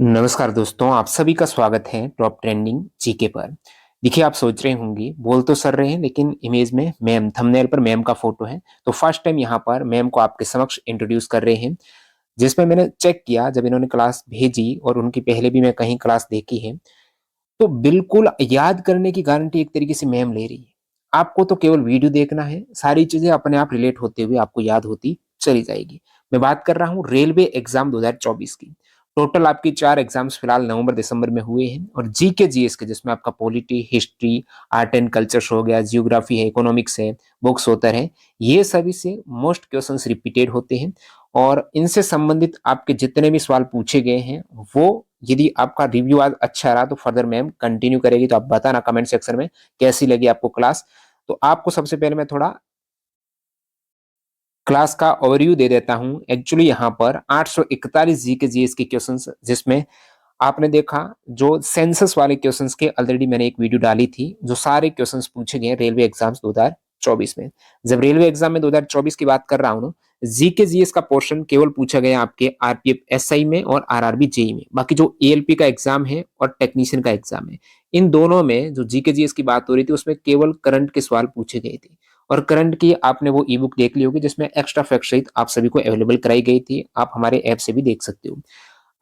नमस्कार दोस्तों, आप सभी का स्वागत है टॉप ट्रेंडिंग जीके पर। देखिए, आप सोच रहे होंगे, बोल तो सर रहे हैं लेकिन इमेज में मैम थंबनेल पर मैम का फ़ोटो है। तो फर्स्ट टाइम यहाँ पर मैम को आपके समक्ष इंट्रोड्यूस कर रहे हैं, जिसमें मैंने चेक किया जब इन्होंने क्लास भेजी और उनकी पहले भी मैं कहीं क्लास देखी है, तो बिल्कुल याद करने की गारंटी एक तरीके से मैम ले रही है। आपको तो केवल वीडियो देखना है, सारी चीज़ें अपने आप रिलेट होते हुए आपको याद होती चली जाएगी। मैं बात कर रहा हूँ रेलवे एग्ज़ाम 2024 की। टोटल आपकी 4 एग्ज़ाम्स फिलहाल नवंबर-दिसंबर में हुए हैं और जीके, जीएस के जिसमें आपका polity, history, art and cultures हो गया, जियोग्राफी है, इकोनॉमिक्स है, बुक्स उत्तर है, ये सभी से मोस्ट क्वेश्चंस रिपीटेड होते हैं और इनसे संबंधित आपके जितने भी सवाल पूछे गए हैं, वो यदि आपका रिव्यू आज अच्छा रहा तो फर्दर मैम कंटिन्यू करेगी, तो आप बताना कमेंट सेक्शन में कैसी लगी आपको क्लास। तो आपको सबसे पहले मैं थोड़ा क्लास का ओवरव्यू दे देता हूँ। एक्चुअली यहाँ पर 841 जीके जीएस के क्वेश्चंस, जिसमें आपने देखा जो सेंसस वाले क्वेश्चंस के ऑलरेडी मैंने एक वीडियो डाली थी, जो सारे क्वेश्चंस पूछे गए हैं रेलवे एग्जाम्स 2024 में। जब रेलवे एग्जाम में 2024 की बात कर रहा हूँ ना, जीके जीएस का पोर्शन केवल पूछा गया आपके आरपीएफ एसआई में और आरआरबी जेई में। बाकी जो एएलपी का एग्जाम है और टेक्नीशियन का एग्जाम है, इन दोनों में जो जीके जीएस की बात हो रही थी उसमें केवल करंट के सवाल पूछे गए थे। और करंट की आपने वो ई बुक देख ली होगी जिसमें एक्स्ट्रा फैक्ट सहित आप सभी को अवेलेबल कराई गई थी, आप हमारे ऐप से भी देख सकते हो।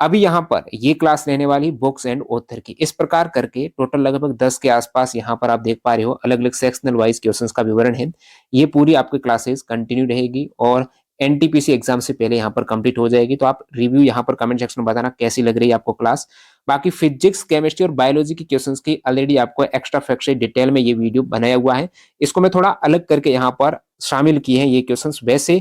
अभी यहाँ पर ये क्लास रहने वाली बुक्स एंड ऑथर की, इस प्रकार करके टोटल लगभग 10 के आसपास यहाँ पर आप देख पा रहे हो अलग अलग सेक्शनल वाइज क्वेश्चंस का विवरण है। ये पूरी आपकी क्लासेस कंटिन्यू रहेगी और एनटीपीसी एग्जाम से पहले यहाँ पर कंप्लीट हो जाएगी। तो आप रिव्यू यहाँ पर कमेंट सेक्शन में बताना कैसी लग रही है आपको क्लास। बाकी फिजिक्स, केमिस्ट्री और बायोलॉजी की क्वेश्चंस की ऑलरेडी आपको एक्स्ट्रा फैक्ट से डिटेल में ये वीडियो बनाया हुआ है। इसको मैं थोड़ा अलग करके यहाँ पर शामिल किए हैं ये क्वेश्चंस। वैसे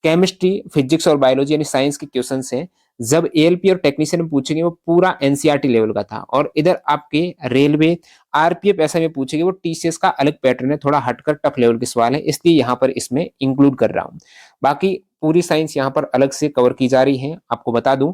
केमिस्ट्री, फिजिक्स और बायोलॉजी यानी साइंस के क्वेश्चंस हैं, जब एएलपी और टेक्नीशियन में पूछेंगे वो पूरा एनसीईआरटी लेवल का था और इधर आपके रेलवे आरपीएफ ऐसा में पूछेंगे वो टीसीएस का अलग पैटर्न है, थोड़ा हटकर टफ लेवल के सवाल है, इसलिए यहाँ पर इसमें इंक्लूड कर रहा हूँ। बाकी पूरी साइंस यहाँ पर अलग से कवर की जा रही है। आपको बता दूं,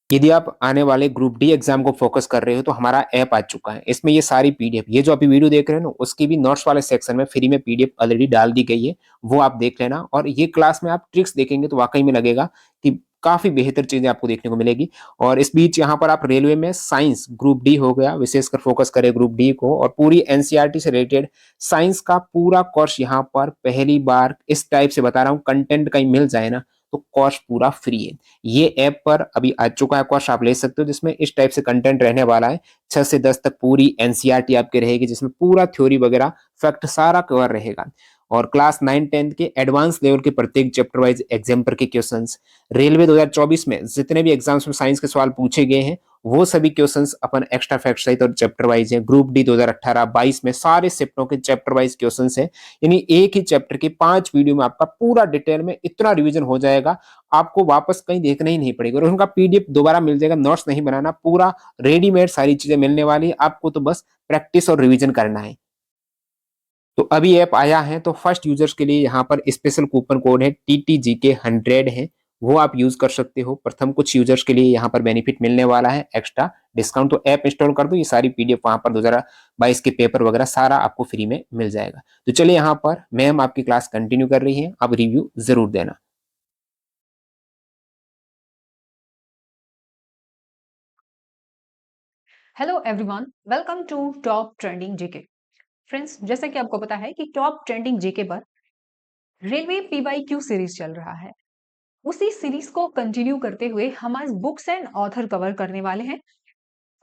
यदि आप आने वाले ग्रुप डी एग्जाम को फोकस कर रहे हो तो हमारा ऐप आ चुका है। इसमें ये सारी पीडीएफ, ये जो अभी वीडियो देख रहे हो ना, उसकी भी नोट्स वाले सेक्शन में फ्री में पीडीएफ ऑलरेडी डाल दी गई है, वो आप देख लेना। और ये क्लास में आप ट्रिक्स देखेंगे तो वाकई में लगेगा कि काफी बेहतर चीजें आपको देखने को मिलेगी। और इस बीच यहाँ पर आप रेलवे में साइंस ग्रुप डी हो गया, विशेषकर फोकस करें ग्रुप डी को, और पूरी एनसीईआरटी से रिलेटेड साइंस का पूरा कोर्स यहाँ पर पहली बार इस टाइप से बता रहा हूँ। कंटेंट कहीं मिल जाए ना तो कोर्स पूरा फ्री है। ये ऐप पर अभी आ चुका है कोर्स, आप ले सकते हो, जिसमें इस टाइप से कंटेंट रहने वाला है। 6 से 10 तक पूरी एनसीईआरटी आपकी रहेगी, जिसमें पूरा थ्योरी वगैरह फैक्ट सारा कवर रहेगा। और क्लास 9-10 के एडवांस लेवल के प्रत्येक चैप्टर वाइज एग्जाम्पल के क्वेश्चंस, रेलवे 2024 में जितने भी एग्जाम्स में साइंस के सवाल पूछे गए हैं वो सभी क्वेश्चंस अपन एक्स्ट्रा फैक्ट सहित और चैप्टर वाइज है। ग्रुप डी 2018-22 में सारे शिफ्टों के चैप्टर वाइज क्वेश्चंस है, यानी एक ही चैप्टर के 5 वीडियो में आपका पूरा डिटेल में इतना रिवीजन हो जाएगा, आपको वापस कहीं देखना ही नहीं पड़ेगा और उनका पीडीएफ दोबारा मिल जाएगा। नोट्स नहीं बनाना, पूरा रेडीमेड सारी चीजें मिलने वाली है, आपको तो बस प्रैक्टिस और रिवीजन करना है। तो अभी ऐप आया है तो फर्स्ट यूजर्स के लिए यहाँ पर स्पेशल कूपन कोड है TTGK100 है, वो आप यूज कर सकते हो। प्रथम कुछ यूजर्स के लिए यहाँ पर बेनिफिट मिलने वाला है, एक्स्ट्रा डिस्काउंट। तो ऐप इंस्टॉल कर दो, ये सारी पीडीएफ वहां पर 2022 के पेपर वगैरह सारा आपको फ्री में मिल जाएगा। तो चलिए, यहाँ पर मैम आपकी क्लास कंटिन्यू कर रही है, आप रिव्यू जरूर देना। Hello everyone, welcome to top trending GK. Friends, जैसे कि आपको पता है कि टॉप ट्रेंडिंग जीके पर रेलवे पीवाईक्यू सीरीज चल रहा है। उसी सीरीज को कंटिन्यू करते हुए हम आज बुक्स एंड ऑथर कवर करने वाले हैं,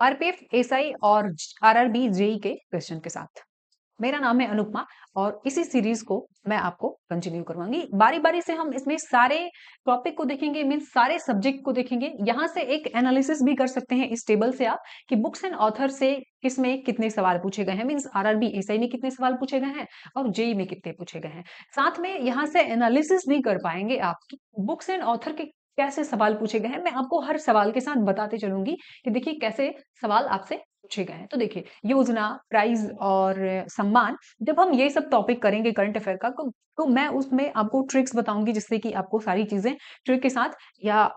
आरपीएफ, एसआई और आरआरबी जेई के क्वेश्चन के साथ। मेरा नाम है अनुपमा और इसी सीरीज को मैं आपको कंटिन्यू करवाऊंगी। बारी बारी से हम इसमें सारे टॉपिक को देखेंगे, मीन सारे सब्जेक्ट को देखेंगे। यहाँ से एक एनालिसिस भी कर सकते हैं इस टेबल से आप कि बुक्स एंड ऑथर से किसमें कितने सवाल पूछे गए हैं, मीन्स आरआरबी एसआई में कितने सवाल पूछे गए हैं और जेई में कितने पूछे गए हैं। साथ में यहाँ से एनालिसिस भी कर पाएंगे आप कि बुक्स एंड ऑथर के कैसे सवाल पूछे गए हैं। मैं आपको हर सवाल के साथ बताते चलूंगी कि देखिए कैसे सवाल आपसे पूछे गए हैं। तो देखिए, योजना, प्राइज और सम्मान, जब हम ये सब टॉपिक करेंगे करंट अफेयर का तो मैं उसमें आपको ट्रिक्स बताऊंगी जिससे कि आपको सारी चीजें ट्रिक के साथ या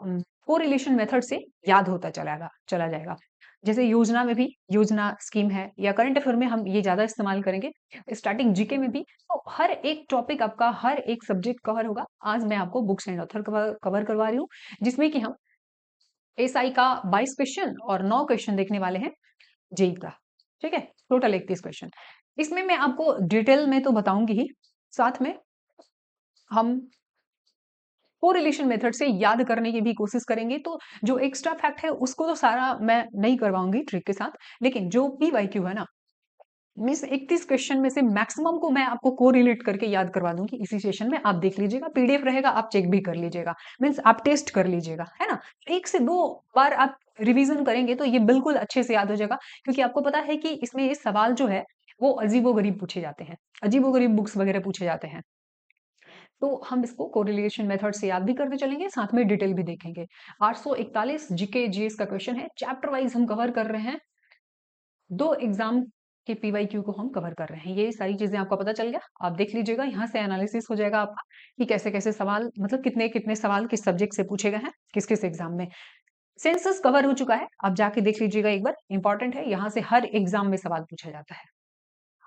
कोरिलेशन मेथड से याद होता चला जाएगा। जैसे योजना में भी योजना स्कीम है या करंट अफेयर में हम ये ज्यादा इस्तेमाल करेंगे, स्टार्टिंग जीके में भी। तो हर एक टॉपिक आपका, हर एक सब्जेक्ट कवर होगा। आज मैं आपको बुक्स एंड ऑथर कवर करवा रही हूँ, जिसमें कि हम एसआई का 22 क्वेश्चन और 9 क्वेश्चन देखने वाले हैं जेई का। ठीक है, टोटल 31 क्वेश्चन। इसमें मैं आपको डिटेल में तो बताऊंगी ही, साथ में हम कोरिलेशन मेथड से याद करने की भी कोशिश करेंगे। तो जो एक्स्ट्रा फैक्ट है उसको तो सारा मैं नहीं करवाऊंगी ट्रिक के साथ, लेकिन जो पीवाईक्यू है ना, मीन्स 31 क्वेश्चन में से मैक्सिमम को मैं आपको कोरिलेट करके याद करवा दूंगी इसी सेशन में। आप देख लीजिएगा, पीडीएफ रहेगा, आप चेक भी कर लीजिएगा, मीन्स आप टेस्ट कर लीजिएगा, है ना। 1 से 2 बार आप रिवीजन करेंगे तो ये बिल्कुल अच्छे से याद हो जाएगा, क्योंकि आपको पता है कि इसमें ये सवाल जो है वो अजीबोगरीब पूछे जाते हैं, अजीबोगरीब बुक्स वगैरह पूछे जाते हैं। तो हम इसको कोरिलेशन मेथड से याद भी करते चलेंगे, साथ में डिटेल भी देखेंगे। 841 जीके जीएस का क्वेश्चन है, चैप्टर वाइज हम कवर कर रहे हैं, 2 एग्जाम के पीवाईक्यू को हम कवर कर रहे हैं। ये सारी चीजें आपको पता चल गया, आप देख लीजिएगा, यहाँ से एनालिसिस हो जाएगा आपका कि कैसे कैसे सवाल, मतलब कितने कितने सवाल किस सब्जेक्ट से पूछे गए हैं, किस किस एग्जाम में। सेंसस कवर हो चुका है, आप जाके देख लीजिएगा एक बार, इंपॉर्टेंट है, यहाँ से हर एग्जाम में सवाल पूछा जाता है।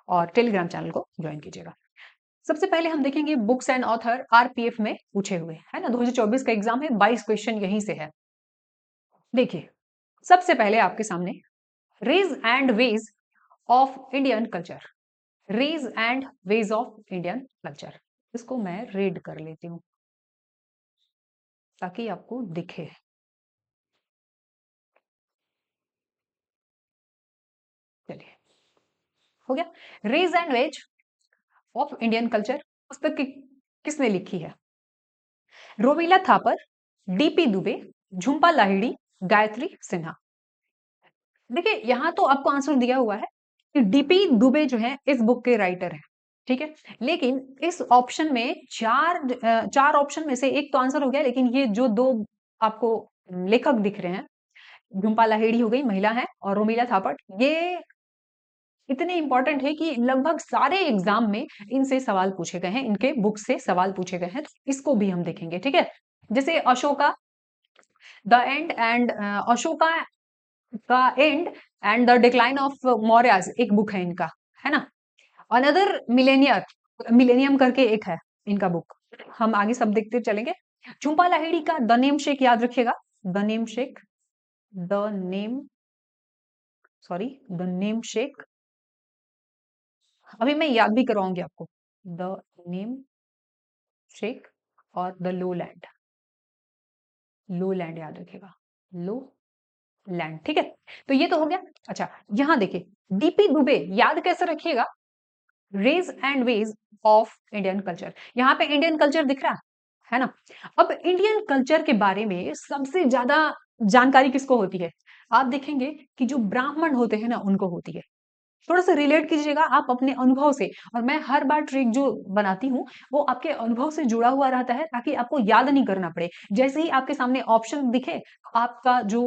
और टेलीग्राम चैनल को ज्वाइन कीजिएगा। सबसे पहले हम देखेंगे बुक्स एंड ऑथर आरपीएफ में पूछे हुए, है ना, 2024 का एग्जाम है, 22 क्वेश्चन यहीं से है। देखिए, सबसे पहले आपके सामने rays and ways of Indian culture, rays and ways of Indian culture, इसको मैं रीड कर लेती हूँ ताकि आपको दिखे। चलिए, हो गया। Rays and ways of Indian culture पुस्तक किसने लिखी है? रोमिला थापर, डीपी दुबे, झुम्पा लाहिड़ी, गायत्री सिन्हा। देखिए, यहां तो आपको आंसर दिया हुआ है कि डीपी दुबे जो है इस बुक के राइटर है, ठीक है। लेकिन इस ऑप्शन में चार ऑप्शन में से एक तो आंसर हो गया, लेकिन ये जो 2 आपको लेखक दिख रहे हैं, झुम्पा लाहिड़ी हो गई, महिला है, और रोमिला थापट, ये इतने इंपॉर्टेंट है कि लगभग सारे एग्जाम में इनसे सवाल पूछे गए हैं, इनके बुक से सवाल पूछे गए हैं, तो इसको भी हम देखेंगे, ठीक है। जैसे Ashoka the end end Ashoka का end and the decline of Mauryas, एक बुक है इनका, है ना। अनदर मिलेनियर, मिलेनियम करके एक है इनका बुक, हम आगे सब देखते चलेंगे। झुम्पा लाहिड़ी का द नेम शेक याद रखिएगा, the name shake, the name, sorry, the name shake, अभी मैं याद भी करवाऊंगी आपको, द नेम शेक और the low land, low land याद रखिएगा, लो लैंड, ठीक है। तो ये तो हो गया। अच्छा, यहां देखिए, डीपी दुबे याद कैसे रखिएगा, rays and ways of Indian culture, यहाँ पे इंडियन कल्चर दिख रहा है ना। अब इंडियन कल्चर के बारे में सबसे ज्यादा जानकारी किसको होती है? आप देखेंगे कि जो ब्राह्मण होते हैं ना, उनको होती है। थोड़ा सा रिलेट कीजिएगा आप अपने अनुभव से, और मैं हर बार ट्रिक जो बनाती हूँ वो आपके अनुभव से जुड़ा हुआ रहता है, ताकि आपको याद नहीं करना पड़े। जैसे ही आपके सामने ऑप्शन दिखे, आपका जो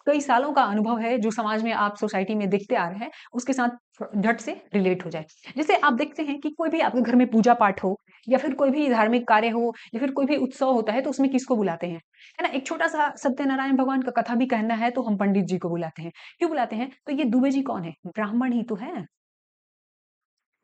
कई सालों का अनुभव है, जो समाज में आप सोसाइटी में देखते आ रहे हैं, उसके साथ झट से रिलेट हो जाए। जैसे आप देखते हैं कि कोई भी आपके घर में पूजा पाठ हो, या फिर कोई भी धार्मिक कार्य हो, या फिर कोई भी उत्सव होता है, तो उसमें किसको बुलाते हैं? है ना, एक छोटा सा सत्यनारायण भगवान का कथा भी कहना है तो हम पंडित जी को बुलाते हैं। क्यों बुलाते हैं? तो ये दुबे जी कौन है? ब्राह्मण ही तो है,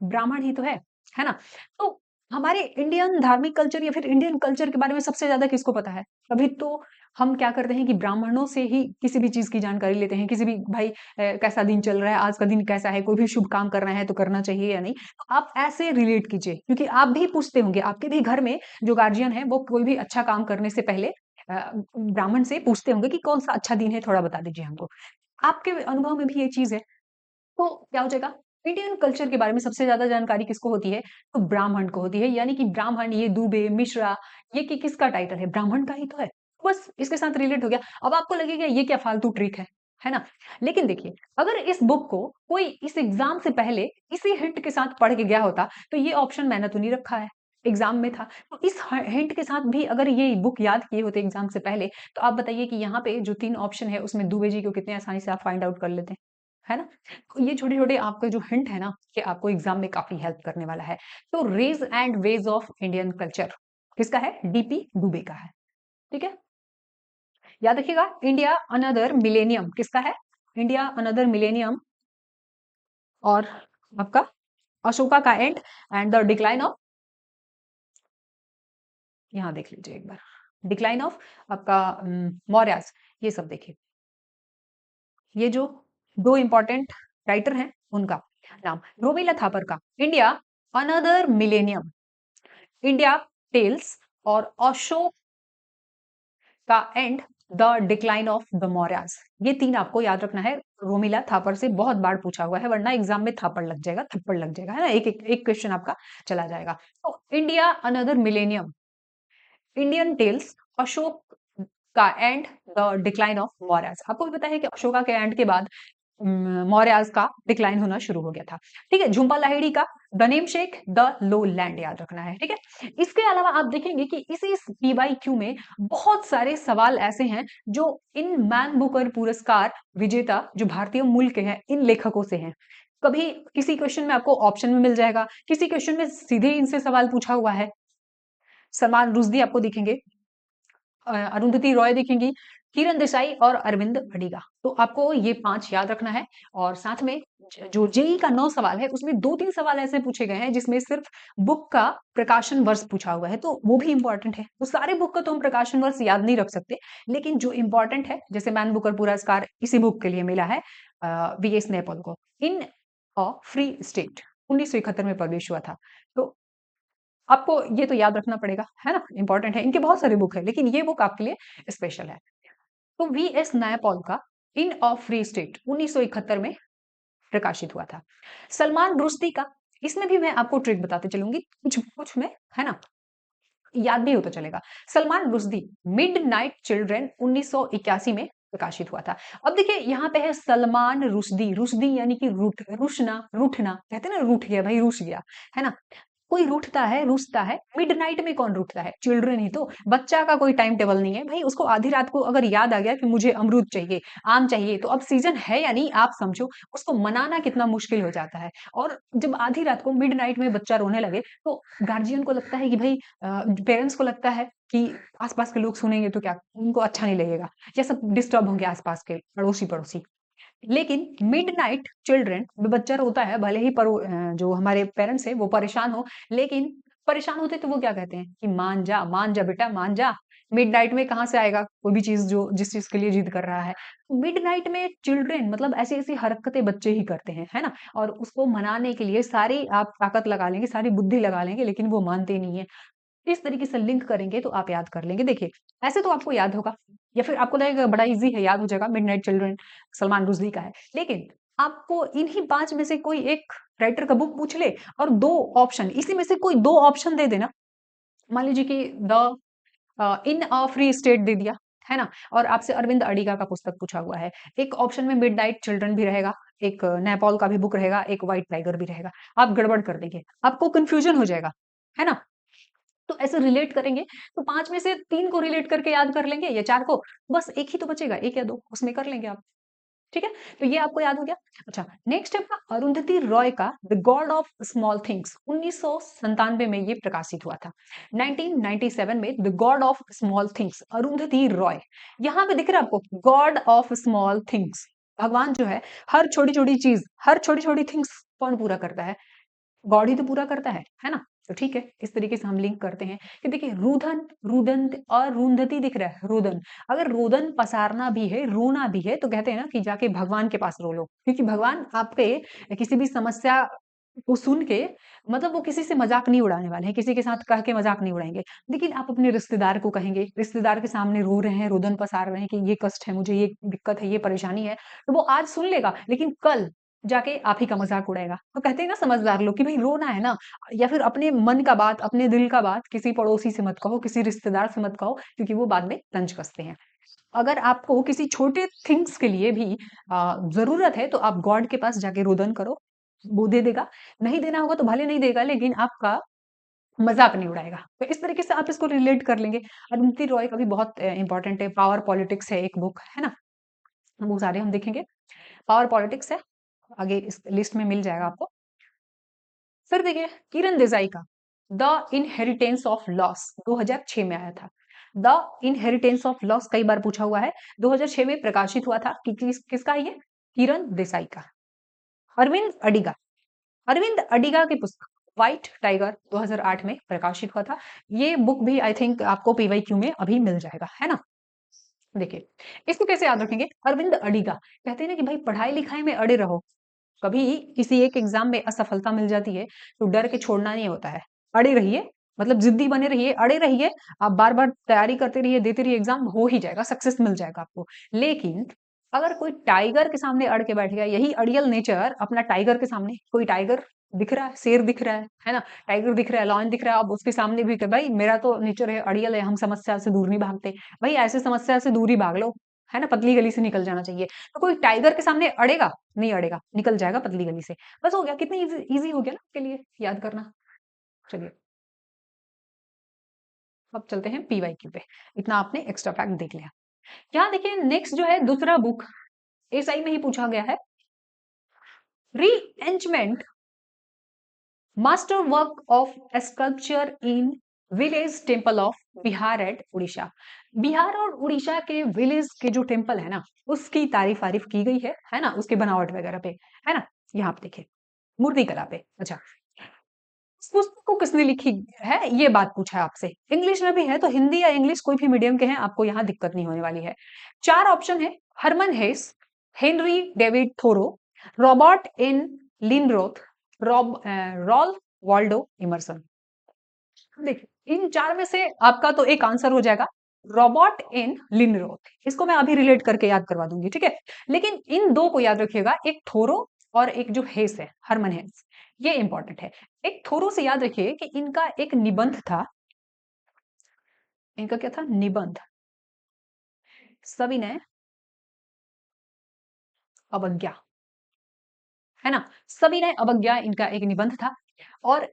ब्राह्मण ही तो है ना। तो हमारे इंडियन धार्मिक कल्चर या फिर इंडियन कल्चर के बारे में सबसे ज्यादा किसको पता है? अभी तो हम क्या करते हैं कि ब्राह्मणों से ही किसी भी चीज की जानकारी लेते हैं, किसी भी भाई कैसा दिन चल रहा है, आज का दिन कैसा है, कोई भी शुभ काम करना है तो करना चाहिए या नहीं, तो आप ऐसे रिलेट कीजिए, क्योंकि आप भी पूछते होंगे, आपके भी घर में जो गार्जियन है वो कोई भी अच्छा काम करने से पहले ब्राह्मण से पूछते होंगे कि कौन सा अच्छा दिन है, थोड़ा बता दीजिए हमको। आपके अनुभव में भी ये चीज है। तो क्या हो जाएगा, इंडियन कल्चर के बारे में सबसे ज्यादा जानकारी किसको होती है? तो ब्राह्मण को होती है, यानी कि ब्राह्मण, ये दुबे मिश्रा, ये किसका टाइटल है? ब्राह्मण का ही तो है। बस इसके साथ रिलेट हो गया। अब आपको लगेगा ये क्या फालतू ट्रिक है ना। लेकिन देखिए, अगर इस बुक को कोई इस एग्जाम से पहले इसी हिंट के साथ पढ़ के गया होता, तो ये ऑप्शन मैंने तो नहीं रखा है, एग्जाम में था, तो इस हिंट के साथ भी अगर ये बुक याद किए होते एग्जाम से पहले, तो आप बताइए कि यहाँ पे जो 3 ऑप्शन है उसमें दुबे जी को कितने आसानी से आप फाइंड आउट कर लेते, है ना। तो ये छोटे-छोटे आपके जो हिंट है ना, कि आपको एग्जाम में काफी हेल्प करने वाला है। तो rays and ways of Indian culture किसका है? डीपी दुबे का है, ठीक है। याद रखिएगा, इंडिया अनदर मिलेनियम किसका है? इंडिया अनदर मिलेनियम, और आपका अशोका का end and the decline of, यहां देख लीजिए एक बार, डिक्लाइन ऑफ आपका मौर्यास, ये सब देखिए। ये जो 2 इम्पोर्टेंट राइटर हैं उनका नाम, रोमिला थापर का India another millennium, India tales और अशोक का and the decline of the Mauryas, ये 3 आपको याद रखना है। रोमिला थापर से बहुत बार पूछा हुआ है, वरना एग्जाम में थापड़ लग जाएगा, थप्पड़ लग जाएगा, है ना, एक क्वेश्चन आपका चला जाएगा। तो India another millennium, Indian tales, Ashoka का and, the decline of Mauryas. आपको भी पता है कि अशोका के एंड के बाद मौर्यास का डिक्लाइन होना शुरू हो गया था। ठीक है, झुम्पा लाहिड़ी का the name shake, the low land याद रखना है। ठीक है, इसके अलावा आप देखेंगे कि इसी पीवाईक्यू में बहुत सारे सवाल ऐसे हैं जो इन मैन बुकर पुरस्कार विजेता जो भारतीय मूल के हैं इन लेखकों से हैं। कभी किसी क्वेश्चन में आपको ऑप्शन में मिल जाएगा, किसी क्वेश्चन में सीधे इनसे सवाल पूछा हुआ है। सलमान रुश्दी आपको दिखेंगे, अरुंधति रॉय दिखेंगी, किरण देसाई और अरविंद अडिगा। तो आपको ये 5 याद रखना है। और साथ में जो जेई का 9 सवाल है उसमें 2-3 सवाल ऐसे पूछे गए हैं जिसमें सिर्फ बुक का प्रकाशन वर्ष पूछा हुआ है, तो वो भी इंपॉर्टेंट है। तो सारे बुक का तो हम प्रकाशन वर्ष याद नहीं रख सकते, लेकिन जो इंपॉर्टेंट है, जैसे मैन बुकर पुरस्कार इसी बुक के लिए मिला है वीएस नैपॉल को, इन अ फ्री स्टेट 1971 में पब्लिश हुआ था। तो आपको ये तो याद रखना पड़ेगा, है ना, इंपॉर्टेंट है। इनके बहुत सारे बुक है, लेकिन ये बुक आपके लिए स्पेशल है। तो वीएस नायपॉल का इन अ फ्री स्टेट 1971 में प्रकाशित हुआ था। सलमान रुश्दी का, इसमें भी मैं आपको ट्रिक बताते चलूंगी, कुछ कुछ में, है ना, याद भी होता चलेगा। सलमान रुश्दी मिडनाइट चिल्ड्रन 1981 में प्रकाशित हुआ था। अब देखिए यहाँ पे है सलमान रुश्दी, रुश्दी यानी कि रुठना, रूठना कहते हैं ना, रूठ गया भाई, रुस गया, है ना। कोई रूठता है, रुसता है, मिडनाइट में कौन रूठता है? चिल्ड्रन ही तो। बच्चा का कोई टाइम टेबल नहीं है भाई, उसको आधी रात को अगर याद आ गया कि मुझे अमरूद चाहिए, आम चाहिए, तो अब सीजन है या नहीं आप समझो, उसको मनाना कितना मुश्किल हो जाता है। और जब आधी रात को मिडनाइट में बच्चा रोने लगे तो गार्जियन को लगता है कि भाई, पेरेंट्स को लगता है कि आसपास के लोग सुनेंगे तो क्या, उनको अच्छा नहीं लगेगा, या सब डिस्टर्ब होंगे आसपास के अड़ोसी पड़ोसी। लेकिन मिडनाइट चिल्ड्रन बच्चा रोता है, भले ही जो हमारे पेरेंट्स है वो परेशान हो, लेकिन परेशान होते तो वो क्या कहते हैं कि मान जा बेटा, मान जा। मिडनाइट में कहाँ से आएगा कोई भी चीज जो जिस चीज के लिए जिद कर रहा है। मिडनाइट में चिल्ड्रन मतलब ऐसी ऐसी हरकतें बच्चे ही करते हैं, है ना। और उसको मनाने के लिए सारी आप ताकत लगा लेंगे, सारी बुद्धि लगा लेंगे, लेकिन वो मानते नहीं है। इस तरीके से लिंक करेंगे तो आप याद कर लेंगे। देखिए, ऐसे तो आपको याद होगा, या फिर आपको लगेगा बड़ा इजी है, याद हो जाएगा, मिडनाइट चिल्ड्रन सलमान रुश्दी का है। लेकिन आपको इन्हीं 5 में से कोई एक राइटर का बुक पूछ ले और 2 ऑप्शन, इसी में से कोई 2 ऑप्शन दे देना। मान लीजिए कि the in a free state दे दिया, है ना, और आपसे अरविंद अडिगा का पुस्तक पूछा हुआ है। एक ऑप्शन में मिडनाइट चिल्ड्रन भी रहेगा, एक नैपॉल का भी बुक रहेगा, एक व्हाइट टाइगर भी रहेगा। आप गड़बड़ कर देंगे, आपको कंफ्यूजन हो जाएगा, है ना। तो ऐसे रिलेट करेंगे तो 5 में से 3 को रिलेट करके याद कर लेंगे, या 4 को, बस एक ही तो बचेगा, 1 या 2 उसमें कर लेंगे आप। ठीक है, तो ये आपको याद हो गया। अच्छा, नेक्स्ट है आपका अरुंधति रॉय का the God of small things, 1997 में ये प्रकाशित हुआ था। 1997 में the God of small things, Arundhati Roy. यहाँ पे दिख रहा है आपको गॉड ऑफ स्मॉल थिंग्स, भगवान जो है हर छोटी छोटी चीज, हर छोटी छोटी थिंग्स कौन पूरा करता है? गॉड ही तो पूरा करता है ना। तो ठीक है, इस तरीके से हम लिंक करते हैं कि देखिए रुधन, रुदन और रुंधति दिख रहा है, रुदन। अगर रुदन पसारना भी है, रोना भी है, तो कहते हैं ना कि जाके भगवान के पास रो लो, क्योंकि भगवान आपके किसी भी समस्या को सुन के, मतलब वो किसी से मजाक नहीं उड़ाने वाले हैं, किसी के साथ कह के मजाक नहीं उड़ाएंगे। लेकिन आप अपने रिश्तेदार को कहेंगे, रिश्तेदार के सामने रो रहे हैं, रुदन पसार रहे हैं कि ये कष्ट है मुझे, ये दिक्कत है, ये परेशानी है, तो वो आज सुन लेगा, लेकिन कल जाके आप ही का मजाक उड़ाएगा। तो कहते हैं ना समझदार लोग कि भाई रोना है ना, या फिर अपने मन का बात, अपने दिल का बात किसी पड़ोसी से मत कहो, किसी रिश्तेदार से मत कहो, क्योंकि वो बाद में तंज कसते हैं। अगर आपको किसी छोटे थिंग्स के लिए भी जरूरत है तो आप गॉड के पास जाके रोदन करो, वो दे देगा। नहीं देना होगा तो भले नहीं देगा, लेकिन आपका मजाक नहीं उड़ाएगा। तो इस तरीके से आप इसको रिलेट कर लेंगे। अरुंधति रॉय का भी बहुत इंपॉर्टेंट है, पावर पॉलिटिक्स है एक बुक, है ना, वो सारे हम देखेंगे। पावर पॉलिटिक्स है, आगे इस लिस्ट में मिल जाएगा आपको। फिर देखिए किरण देसाई का द इनहेरिटेंस ऑफ लॉस, 2006 में आया था। द इनहेरिटेंस ऑफ लॉस कई बार पूछा हुआ है, 2006 में प्रकाशित हुआ था। कि किसका है ये? किरण देसाई का। अरविंद अडिगा, अरविंद अडिगा की पुस्तक व्हाइट टाइगर 2008 में प्रकाशित हुआ था। ये बुक भी आई थिंक आपको पीवाईक्यू में अभी मिल जाएगा, है ना? देखिए, इसको कैसे याद रखेंगे? अरविंद अडिगा कहते हैं ना कि भाई पढ़ाई लिखाई में अड़े रहो। कभी किसी एक एग्जाम में असफलता मिल जाती है तो डर के छोड़ना नहीं होता है। अड़े रहिए, मतलब जिद्दी बने रहिए, अड़े रहिए। आप बार बार तैयारी करते रहिए, देते रहिए, एग्जाम हो ही जाएगा, सक्सेस मिल जाएगा आपको। लेकिन अगर कोई टाइगर के सामने अड़ के बैठ गया, यही अड़ियल नेचर अपना टाइगर के सामने, कोई टाइगर दिख रहा है, शेर दिख रहा है ना, टाइगर दिख रहा है, लॉयन दिख रहा है, अब उसके सामने भी भाई मेरा तो नेचर है अड़ियल है, हम समस्या से दूर नहीं भागते। भाई ऐसे समस्या से दूर ही भाग लो, है ना, पतली गली से निकल जाना चाहिए। तो कोई टाइगर के सामने अड़ेगा नहीं, अड़ेगा, निकल जाएगा पतली गली से। बस हो गया, कितनी इजी हो गया ना आपके लिए याद करना। चलिए अब चलते हैं पीवाईक्यू पे। इतना आपने एक्स्ट्रा फैक्ट देख लिया। यहाँ देखिए नेक्स्ट जो है दूसरा बुक एसआई में ही पूछा गया है, reenchantment master work of sculpture in village temple of Bihar at Orissa. Bihar और उड़ीसा के विलेज के जो टेम्पल है ना, उसकी तारीफ वारीफ की गई है ना, उसके बनावट वगैरह पे, है ना। यहाँ पे देखिए मूर्ति कला पे। अच्छा, इस पुस्तक को किसने लिखी है, ये बात पूछा है आपसे। इंग्लिश में भी है तो हिंदी या इंग्लिश कोई भी मीडियम के हैं, आपको यहाँ दिक्कत नहीं होने वाली है। 4 ऑप्शन है, Hermann Hesse, Henry David Thoreau, Robert N Linroth, Ralph Waldo Emerson. देखिए इन 4 में से आपका तो एक आंसर हो जाएगा, रॉबर्ट एन लिनरोथ। इसको मैं अभी रिलेट करके याद करवा दूंगी, ठीक है। लेकिन इन दो को याद रखिएगा, एक थोरो और एक जो हेस है, हरमन हेस, ये इंपॉर्टेंट है। एक थोरो से याद रखिए कि इनका एक निबंध था। इनका क्या था? निबंध, सविनय अवज्ञा, है ना। सविनय अवज्ञा इनका एक निबंध था, और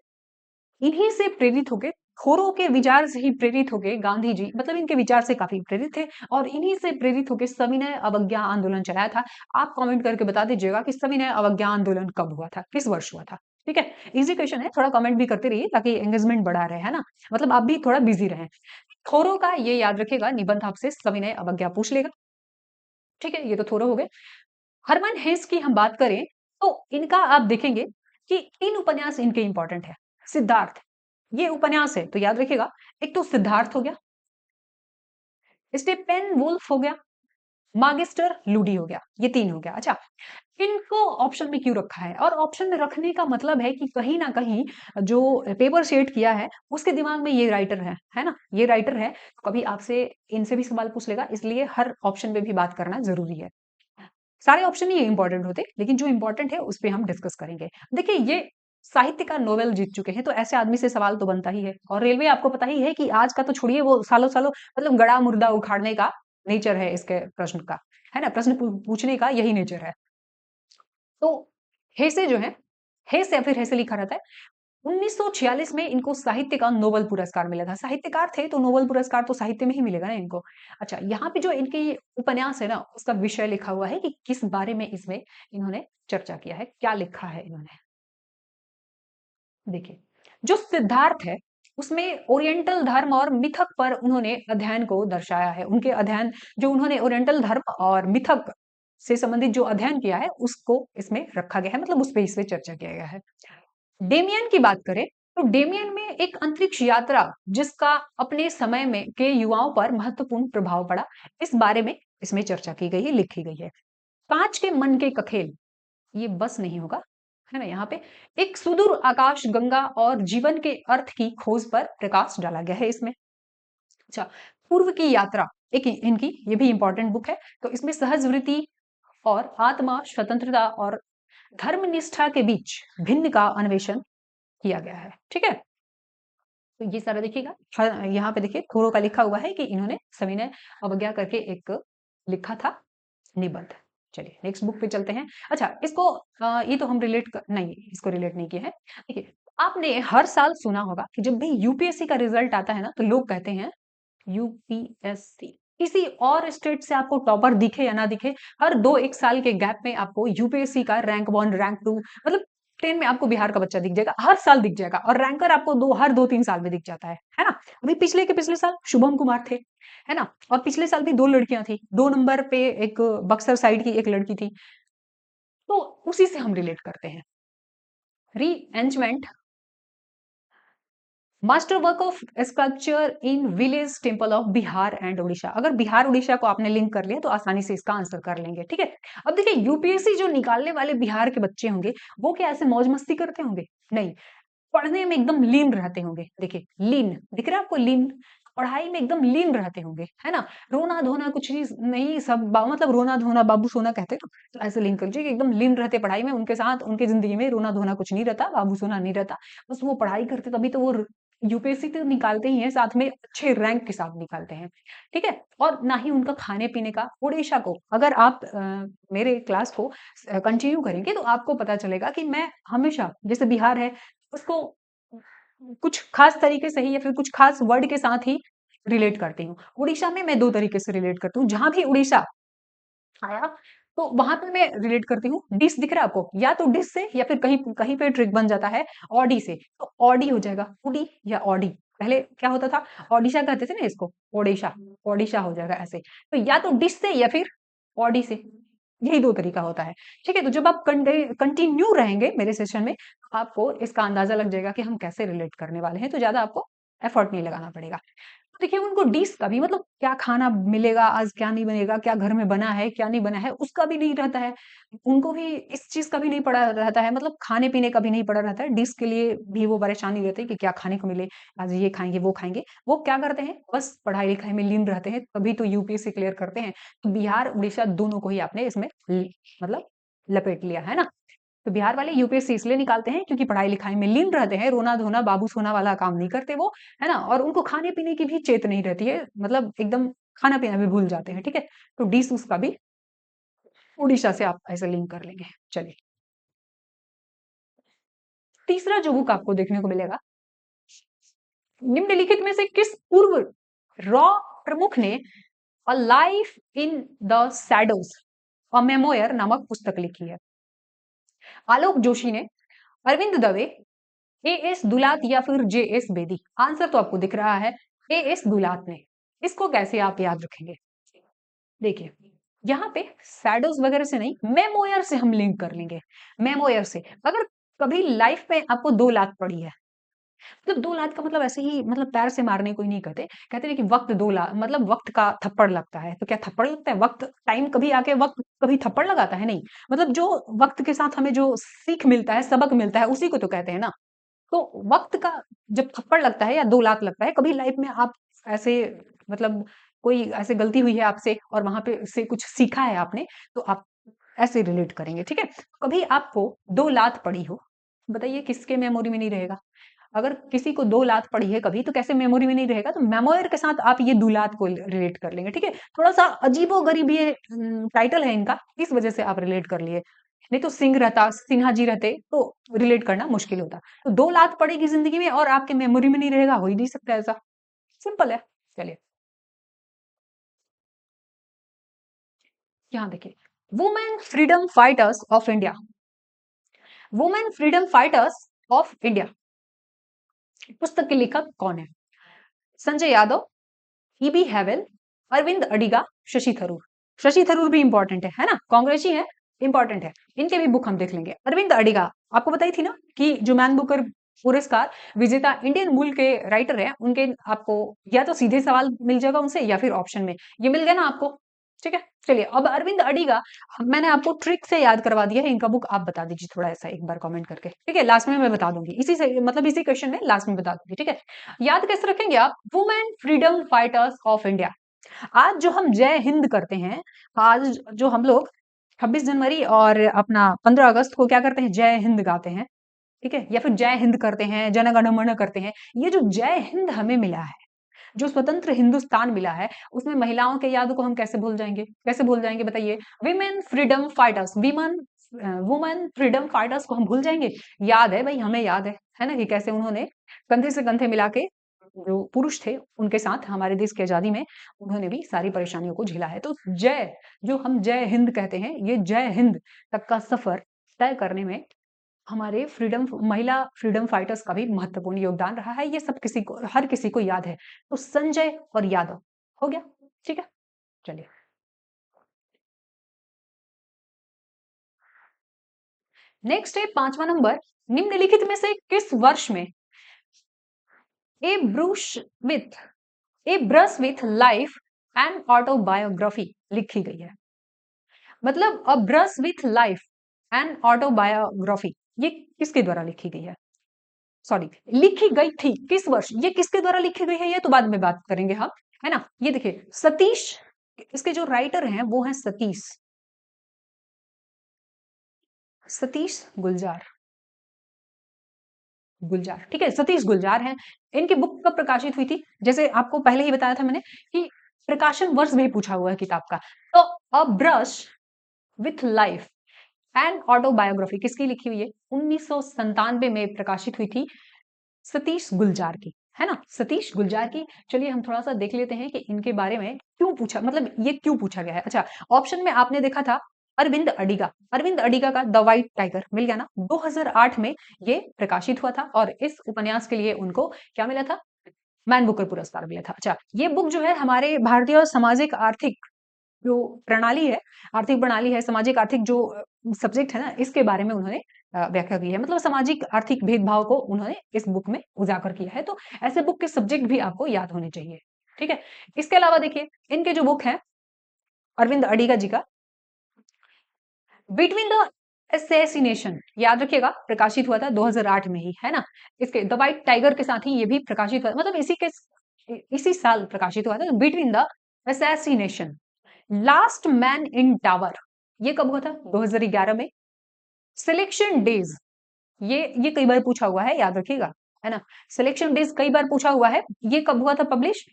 इन्हीं से प्रेरित होके, थोरो के विचार से ही प्रेरित होके गांधी जी, मतलब इनके विचार से काफी प्रेरित थे, और इन्हीं से प्रेरित होके सविनय अवज्ञा आंदोलन चलाया था। आप कमेंट करके बता दीजिएगा कि सविनय अवज्ञा आंदोलन कब हुआ था, किस वर्ष हुआ था। ठीक है, इजी क्वेश्चन है, थोड़ा कमेंट भी करते रहिए ताकि एंगेजमेंट बढ़ा रहे, है ना, मतलब आप भी थोड़ा बिजी रहे। थोरो का ये याद रखेगा, निबंध आपसे सविनय अवज्ञा पूछ लेगा। ठीक है, ये तो थोरो हो गए। हरमन हेस की हम बात करें तो इनका आप देखेंगे कि 3 उपन्यास इनके इंपॉर्टेंट है। सिद्धार्थ, ये उपन्यास है तो याद रखिएगा, एक तो सिद्धार्थ हो गया, स्टेपेन वुल्फ हो गया, मागिस्टर लूडी हो गया, ये 3 हो गया। अच्छा, इनको ऑप्शन में क्यों रखा है? और ऑप्शन में रखने का मतलब है कि कहीं ना कहीं जो पेपर शेड किया है उसके दिमाग में ये राइटर है ना, ये राइटर है, तो कभी आपसे इनसे भी सवाल पूछ लेगा, इसलिए हर ऑप्शन में भी बात करना जरूरी है। सारे ऑप्शन ही इंपॉर्टेंट होते, लेकिन जो इंपॉर्टेंट है उस पर हम डिस्कस करेंगे। देखिए ये साहित्य का नोबेल जीत चुके हैं, तो ऐसे आदमी से सवाल तो बनता ही है। और रेलवे आपको पता ही है कि आज का तो छोड़िए, वो सालों सालों मतलब गड़ा मुर्दा उखाड़ने का नेचर है इसके प्रश्न का, है ना, प्रश्न पूछने का यही नेचर है। तो हेसे जो है, हेस या फिर हेसे लिखा रहता है। 1946 में इनको साहित्य का नोबेल पुरस्कार मिला था। साहित्यकार थे तो नोबेल पुरस्कार तो साहित्य में ही मिलेगा ना इनको। अच्छा, यहाँ पे जो इनकी उपन्यास है ना, उसका विषय लिखा हुआ है कि किस बारे में इसमें इन्होंने चर्चा किया है, क्या लिखा है इन्होंने। देखिए, जो सिद्धार्थ है उसमें ओरिएंटल धर्म और मिथक पर उन्होंने अध्ययन को दर्शाया है। उनके अध्ययन, जो उन्होंने ओरिएंटल धर्म और मिथक से संबंधित जो अध्ययन किया है उसको इसमें रखा गया है, मतलब उस पे इसमें चर्चा किया गया है। डेमियन की बात करें तो डेमियन में एक अंतरिक्ष यात्रा जिसका अपने समय में के युवाओं पर महत्वपूर्ण प्रभाव पड़ा, इस बारे में इसमें चर्चा की गई है, लिखी गई है। कांच के मन के कखेल, ये बस नहीं होगा, है ना। यहाँ पे एक सुदूर आकाश गंगा और जीवन के अर्थ की खोज पर प्रकाश डाला गया है इसमें। अच्छा, पूर्व की यात्रा एक इनकी, ये भी इंपॉर्टेंट बुक है। तो इसमें सहज वृत्ति और आत्मा, स्वतंत्रता और धर्मनिष्ठा के बीच भिन्न का अन्वेषण किया गया है। ठीक है, तो ये सारा देखिएगा। यहाँ पे देखिए थोरो का लिखा हुआ है कि इन्होंने सविनय अवज्ञा करके एक लिखा था निबंध। चलिए नेक्स्ट बुक पे चलते हैं। अच्छा, इसको ये तो हम नहीं, इसको रिलेट नहीं किया है। देखिए, आपने हर साल सुना होगा कि जब भी यूपीएससी का रिजल्ट आता है ना, तो लोग कहते हैं यूपीएससी, किसी और स्टेट से आपको टॉपर दिखे या ना दिखे, हर 2-1 साल के गैप में आपको यूपीएससी का रैंक 1, रैंक 2, मतलब 10 में आपको बिहार का बच्चा दिख जाएगा, हर साल दिख जाएगा। और रैंकर आपको हर 2-3 साल में दिख जाता है ना। अभी पिछले साल शुभम कुमार थे, है ना। और पिछले साल भी 2 लड़कियां थी, 2 नंबर पे एक बक्सर साइड की एक लड़की थी। तो उसी से हम रिलेट करते हैं। Reenchantment master work of sculpture in village temple of Bihar and Orissa. अगर बिहार उड़ीसा को आपने लिंक कर लिया तो आसानी से इसका आंसर कर लेंगे, ठीक है। अब देखिए यूपीएससी जो निकालने वाले बिहार के बच्चे होंगे वो क्या ऐसे मौज मस्ती करते होंगे? नहीं, पढ़ने में एकदम लीन रहते होंगे। देखिए लीन दिख रहा है आपको? लीन, पढ़ाई में एकदम लीन रहते होंगे, है ना। रोना धोना कुछ नहीं, नहीं सब मतलब रोना धोना बाबू सोना कहते हैं ना, तो ऐसे लिंक कर लीजिए कि एकदम लीन रहते पढ़ाई में। उनके साथ उनकी जिंदगी में रोना धोना कुछ नहीं रहता, बाबू सोना नहीं रहता, बस वो पढ़ाई करते, तभी तो वो यूपीएससी तो निकालते ही हैं, साथ में अच्छे रैंक के साथ निकालते हैं, ठीक है। और ना ही उनका खाने पीने का। उड़ीसा को अगर आप मेरे क्लास को कंटिन्यू करेंगे तो आपको पता चलेगा कि मैं हमेशा, जैसे बिहार है उसको कुछ खास तरीके से ही या फिर कुछ खास वर्ड के साथ ही रिलेट करती हूँ। उड़ीसा में मैं 2 तरीके से रिलेट करती हूँ। जहाँ भी उड़ीसा आया तो वहां पे मैं रिलेट करती हूँ। डिश दिख रहा है आपको? या तो डिश से या फिर कहीं कहीं पे ट्रिक बन जाता है ऑडी से, तो ऑडी हो जाएगा, उडी या ऑडी। पहले क्या होता था? ओडिशा कहते थे ना इसको, ओडिशा, ओडिशा हो जाएगा ऐसे। तो या तो डिश से या फिर ऑडी से, यही 2 तरीका होता है, ठीक है। तो जब आप कंटिन्यू रहेंगे मेरे सेशन में, आपको इसका अंदाजा लग जाएगा कि हम कैसे रिलेट करने वाले हैं, तो ज्यादा आपको एफर्ट नहीं लगाना पड़ेगा। देखिए उनको डिश का भी मतलब क्या खाना मिलेगा आज, क्या नहीं बनेगा, क्या घर में बना है क्या नहीं बना है, उसका भी नहीं रहता है। उनको भी इस चीज का भी नहीं पड़ा रहता है, मतलब खाने पीने का भी नहीं पड़ा रहता है। डिश के लिए भी वो परेशानी रहती है कि क्या खाने को मिले, आज ये खाएंगे वो खाएंगे। वो क्या करते हैं? बस पढ़ाई लिखाई में लीन रहते हैं, तभी तो यूपीएससी क्लियर करते हैं। तो बिहार उड़ीसा दोनों को ही आपने इसमें मतलब लपेट लिया है ना। तो बिहार वाले यूपीएससी इसलिए निकालते हैं क्योंकि पढ़ाई लिखाई में लीन रहते हैं, रोना धोना बाबू सोना वाला काम नहीं करते वो, है ना। और उनको खाने पीने की भी चेत नहीं रहती है, मतलब एकदम खाना पीना भी भूल जाते हैं, ठीक है। तो डिस उसका भी उड़ीसा से आप ऐसे लिंक कर लेंगे। चलिए, तीसरा जो बुक आपको देखने को मिलेगा, निम्नलिखित में से किस पूर्व रॉ प्रमुख ने a life in the shadows a memoir नामक पुस्तक लिखी है? आलोक जोशी ने, अरविंद दवे, ए एस दुलात या फिर जे एस बेदी? आंसर तो आपको दिख रहा है, ए एस दुलात ने। इसको कैसे आप याद रखेंगे? देखिए यहाँ पे शैडोज वगैरह से नहीं, मेमोयर से हम लिंक कर लेंगे। मेमोयर से अगर कभी लाइफ में आपको 2 लात पड़ी है, मतलब 2 लात का मतलब ऐसे ही मतलब पैर से मारने को ही नहीं कहते, कहते हैं कि वक्त 2 लात मतलब वक्त का थप्पड़ लगता है। तो क्या थप्पड़ लगता है? वक्त टाइम कभी आके वक्त कभी थप्पड़ लगाता है? नहीं, मतलब जो वक्त के साथ हमें जो सीख मिलता है, सबक मिलता है, उसी को तो कहते हैं ना। तो वक्त का जब थप्पड़ लगता है या 2 लात लगता है, कभी लाइफ में आप ऐसे मतलब कोई ऐसे गलती हुई है आपसे और वहां पे से कुछ सीखा है आपने, तो आप ऐसे रिलेट करेंगे, ठीक है। कभी आपको 2 लात पड़ी हो, बताइए किसके मेमोरी में नहीं रहेगा? अगर किसी को 2 लात पड़ी है कभी, तो कैसे मेमोरी में नहीं रहेगा? तो मेमोयर के साथ आप ये 2 लात को रिलेट कर लेंगे, ठीक है। थोड़ा सा अजीबो-गरीब ये टाइटल है इनका, इस वजह से आप रिलेट कर लिए। नहीं तो सिंह रहता, सिन्हा जी रहते तो रिलेट करना मुश्किल होता। तो 2 लात पड़ेगी जिंदगी में और आपके मेमोरी में नहीं रहेगा, हो ही नहीं सकता ऐसा। सिंपल है। चलिए, यहाँ देखिए, women freedom fighters of India, women freedom fighters of India पुस्तक के लेखक कौन है? Sanjay Yadav, E B Havell, Arvind Adiga, Shashi Tharoor. शशि थरूर भी इंपॉर्टेंट है ना, कांग्रेस ही है, इंपॉर्टेंट है। इनके भी बुक हम देख लेंगे। अरविंद अडिगा आपको बताई थी ना कि जो मैन बुकर पुरस्कार विजेता इंडियन मूल के राइटर हैं, उनके आपको या तो सीधे सवाल मिल जाएगा उनसे या फिर ऑप्शन में, ये मिल गया ना आपको, ठीक है। चलिए, अब अरविंद अडिगा मैंने आपको ट्रिक से याद करवा दिया है, इनका बुक आप बता दीजिए थोड़ा ऐसा एक बार कमेंट करके, ठीक है। लास्ट में मैं बता दूंगी, इसी से मतलब इसी क्वेश्चन में लास्ट में बता दूंगी, ठीक है। याद कैसे रखेंगे आप? Women freedom fighters of India. आज जो हम जय हिंद करते हैं, आज जो हम लोग 26 जनवरी और अपना 15 अगस्त को क्या करते हैं? जय हिंद गाते हैं, ठीक है। या फिर जय हिंद करते हैं, जन गण मन करते हैं। ये जो जय हिंद हमें मिला है, जो स्वतंत्र हिंदुस्तान मिला है, उसमें महिलाओं के याद को हम कैसे भूल जाएंगे? कैसे भूल जाएंगे बताइए? Women freedom fighters, women women freedom fighters को हम भूल जाएंगे? याद है भाई, हमें याद है ना, कि कैसे उन्होंने कंधे से कंधे मिला के जो पुरुष थे उनके साथ हमारे देश की आजादी में उन्होंने भी सारी परेशानियों को झेला है। तो जय, जो हम जय हिंद कहते हैं, ये जय हिंद तक का सफर तय करने में हमारे फ्रीडम महिला फ्रीडम फाइटर्स का भी महत्वपूर्ण योगदान रहा है। ये सब किसी को, हर किसी को याद है। तो संजय और यादव हो गया, ठीक है। चलिए, नेक्स्ट है 5वां नंबर, निम्नलिखित में से किस वर्ष में a brush with a brush with life and autobiography लिखी गई है। मतलब a brush with life and autobiography ये किसके द्वारा लिखी गई है? सॉरी, लिखी गई थी किस वर्ष? ये किसके द्वारा लिखी गई है ये तो बाद में बात करेंगे हम, है ना। ये देखिए सतीश, इसके जो राइटर हैं वो हैं सतीश सतीश गुलजार गुलजार, ठीक है, सतीश गुलजार हैं। इनकी बुक कब प्रकाशित हुई थी? जैसे आपको पहले ही बताया था मैंने कि प्रकाशन वर्ष भी पूछा हुआ है किताब का। तो अ brush with life and autobiography किसकी लिखी हुई है? 1997 में प्रकाशित हुई थी सतीश गुलजार की, है ना, सतीश गुलजार की। चलिए हम थोड़ा सा देख लेते हैं कि इनके बारे में क्यों पूछा, मतलब ये क्यों पूछा गया है। अच्छा, ऑप्शन में आपने देखा था अरविंद अडिगा, अरविंद अडिगा का द व्हाइट टाइगर मिल गया ना, 2008 में ये प्रकाशित हुआ था और इस उपन्यास के लिए उनको क्या मिला था? मैन बुकर पुरस्कार मिला था। अच्छा, ये बुक जो है हमारे भारतीय सामाजिक आर्थिक जो प्रणाली है, आर्थिक प्रणाली है, सामाजिक आर्थिक जो सब्जेक्ट है ना, इसके बारे में उन्होंने व्याख्या की है। मतलब सामाजिक आर्थिक भेदभाव को उन्होंने इस बुक में उजागर किया है। तो ऐसे बुक के सब्जेक्ट भी आपको याद होने चाहिए, ठीक है। इसके अलावा देखिए इनके जो बुक है अरविंद अडिगा जी का बिटवीन द असैसिनेशन, याद रखिएगा प्रकाशित हुआ था 2008 में ही, है ना। इसके द व्हाइट टाइगर के साथ ही ये भी प्रकाशित हुआ, मतलब इसी साल प्रकाशित हुआ था। Between the assassination, last man in tower, ये कब हुआ था? 2011 में। सिलेक्शन डेज, ये कई बार पूछा हुआ है, याद रखिएगा, है ना। सिलेक्शन डेज कई बार पूछा हुआ है, ये कब हुआ था पब्लिश?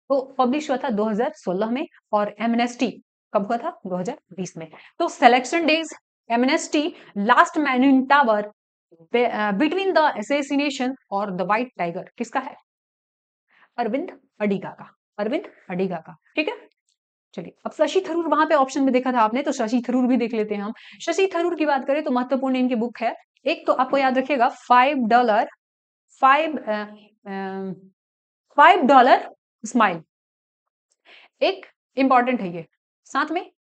तो पब्लिश हुआ था 2016 में। और एमनेस्टी कब हुआ था? 2020 में। तो selection days, amnesty, last man in tower, between the assassination और द व्हाइट टाइगर किसका है? अरविंद अडिगा का, अरविंद अडिगा का, ठीक है। चलिए अब शशि थरूर, वहां पे ऑप्शन में देखा था आपने, तो शशि थरूर भी देख लेते हैं हम। शशि थरूर की बात करें तो महत्वपूर्ण इनकी बुक है, एक तो आपको याद रखिएगा $5 फाइव $5 स्माइल, एक इंपॉर्टेंट है ये। साथ में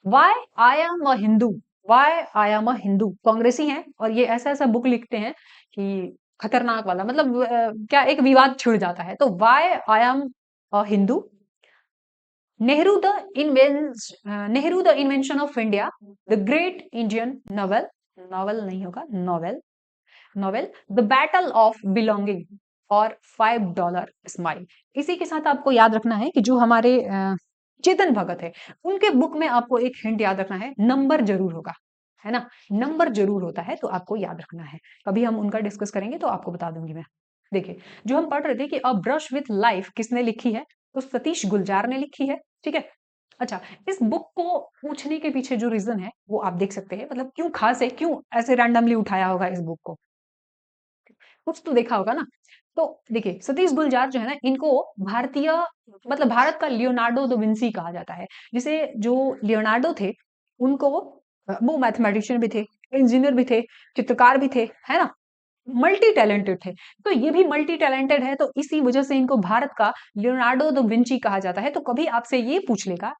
why I am a Hindu, why I am a Hindu, कांग्रेसी हैं और ये ऐसा ऐसा बुक लिखते हैं कि खतरनाक वाला, मतलब क्या एक विवाद छिड़ जाता है। तो why I am a Hindu, Nehru Nehru the invention of India, the great Indian novel, novel नहीं होगा, novel, novel, the battle of belonging और $5 स्माइल। इसी के साथ आपको याद रखना है कि जो हमारे चेतन भगत है उनके बुक में आपको एक हिंट याद रखना है, नंबर जरूर होगा, है ना, नंबर जरूर होता है, तो आपको याद रखना है। कभी हम उनका डिस्कस करेंगे तो आपको बता दूंगी मैं। देखिए जो हम पढ़ रहे थे कि अ ब्रश विथ लाइफ किसने लिखी है, तो सतीश गुलजार ने लिखी है, ठीक है। अच्छा, इस बुक को पूछने के पीछे जो रीजन है वो आप देख सकते हैं, मतलब क्यों खास है, क्यों ऐसे रैंडमली उठाया होगा इस बुक को, कुछ तो देखा होगा ना। तो देखिए सतीश गुलजार जो है ना, इनको भारतीय, मतलब भारत का लियोनार्डो दा विंसी कहा जाता है। जिसे जो लियोनार्डो थे उनको वो मैथमेटिशियन भी थे, इंजीनियर भी थे, चित्रकार भी थे, है ना, मल्टी टैलेंटेड थे। तो ये भी मल्टी टैलेंटेड है, तो इसी वजह से इनको भारत का लियोनार्डो दा विंची कहा जाता है। तो कभी आपसे ये पूछ लेगा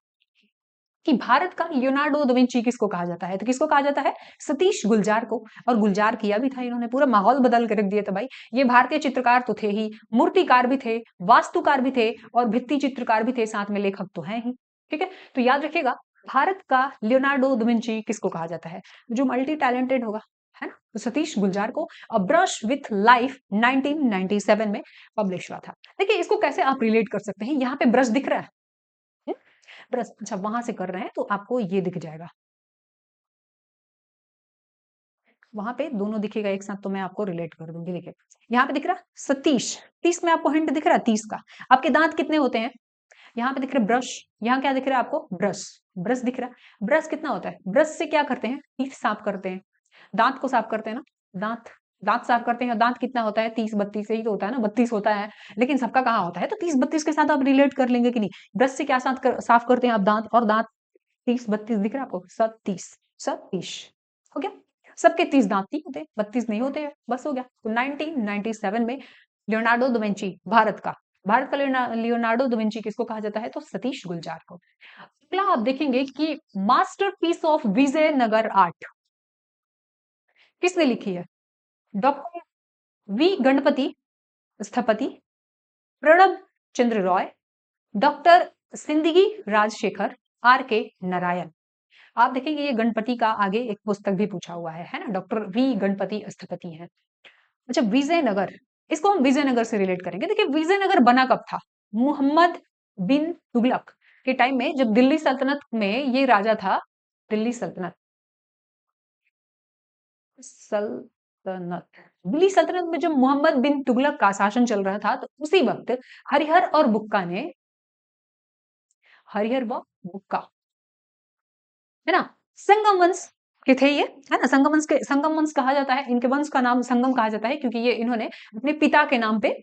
कि भारत का लियोनार्डो दा विंची किसको कहा जाता है, तो किसको कहा जाता है? सतीश गुलजार को। और गुलजार किया भी था इन्होंने, पूरा माहौल बदल के रख दिया था भाई। ये भारतीय चित्रकार तो थे ही, मूर्तिकार भी थे, वास्तुकार भी थे और भित्ति चित्रकार भी थे, साथ में लेखक तो हैं ही, ठीक है। तो याद रखिएगा भारत का लियोनार्डो दा विंची किसको कहा जाता है? जो मल्टी टैलेंटेड होगा, है ना। तो सतीश गुलजार को अ ब्रश विथ लाइफ 1997 में पब्लिश हुआ था। देखिए इसको कैसे आप रिलेट कर सकते हैं, यहाँ पे ब्रश दिख रहा है, ब्रश, अच्छा वहां से कर रहे हैं तो आपको ये दिख जाएगा, वहां पे दोनों दिखेगा एक साथ, तो मैं आपको रिलेट कर दूंगी। देखिए यहाँ पे दिख रहा सतीश, 30 में आपको हिंट दिख रहा है 30 का। आपके दांत कितने होते हैं? यहाँ पे दिख रहा है ब्रश, यहाँ क्या दिख रहा है आपको? ब्रश, ब्रश दिख रहा है। ब्रश कितना होता है? ब्रश से क्या करते हैं? टीथ साफ करते हैं, दांत को साफ करते हैं ना, दांत, दांत साफ करते हैं। दांत कितना होता है? 30-32 ही तो होता है ना, 32 होता है, लेकिन सबका कहाँ होता है? तो 30-32 के साथ आप रिलेट कर लेंगे कि नहीं। ब्रश से क्या साफ करते हैं आप? दांत, और दांत 30-32 दिख रहा है आपको? 37, 37 हो गया। सबके 30 दांत नहीं होते, 32 नहीं होते हैं, बस हो गया। तो 1997 में लियोनार्डो दा विंची, भारत का लियोनार्डो दा विंची किसको कहा जाता है? तो सतीश गुलजार को। अगला आप देखेंगे कि मास्टरपीस ऑफ विजयनगर आर्ट किसने लिखी है? Doctor V Ganapati Sthapati, Pranab Chandra Roy, doctor Sindagi Rajashekhar, R K Narayan. आप देखेंगे ये गणपति का आगे एक पुस्तक भी पूछा हुआ है ना, डॉक्टर वी गणपति स्थपति है। अच्छा, विजयनगर, इसको हम विजयनगर से रिलेट करेंगे। देखिए विजयनगर बना कब था? मोहम्मद बिन तुगलक के टाइम में, जब दिल्ली सल्तनत में ये राजा था। दिल्ली सल्तनत सल्तनत दिल्ली सल्तनत में जब मोहम्मद बिन तुगलक का शासन चल रहा था, तो उसी वक्त हरिहर और बुक्का ने, हरिहर व बुक्का, है ना, संगम वंश के थे ये, है ना। संगम वंश कहा जाता है, इनके वंश का नाम संगम कहा जाता है, क्योंकि ये इन्होंने अपने पिता के नाम पे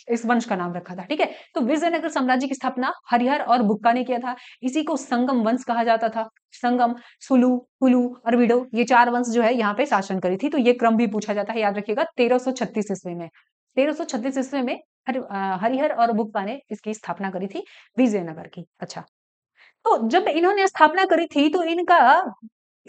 इस वंश का नाम रखा था। ठीक है, तो विजयनगर साम्राज्य की स्थापना हरिहर और बुक्का ने किया था। इसी को संगम वंश कहा जाता था। संगम, सुलू, कुलू, अरविडो, ये 4 वंश जो है यहाँ पे शासन करी थी। तो ये क्रम भी पूछा जाता है, याद रखिएगा। 1336 ईस्वी में, 1336 ईस्वी में हरिहर और बुक्का ने इसकी स्थापना करी थी, विजयनगर की। अच्छा, तो जब इन्होंने स्थापना करी थी, तो इनका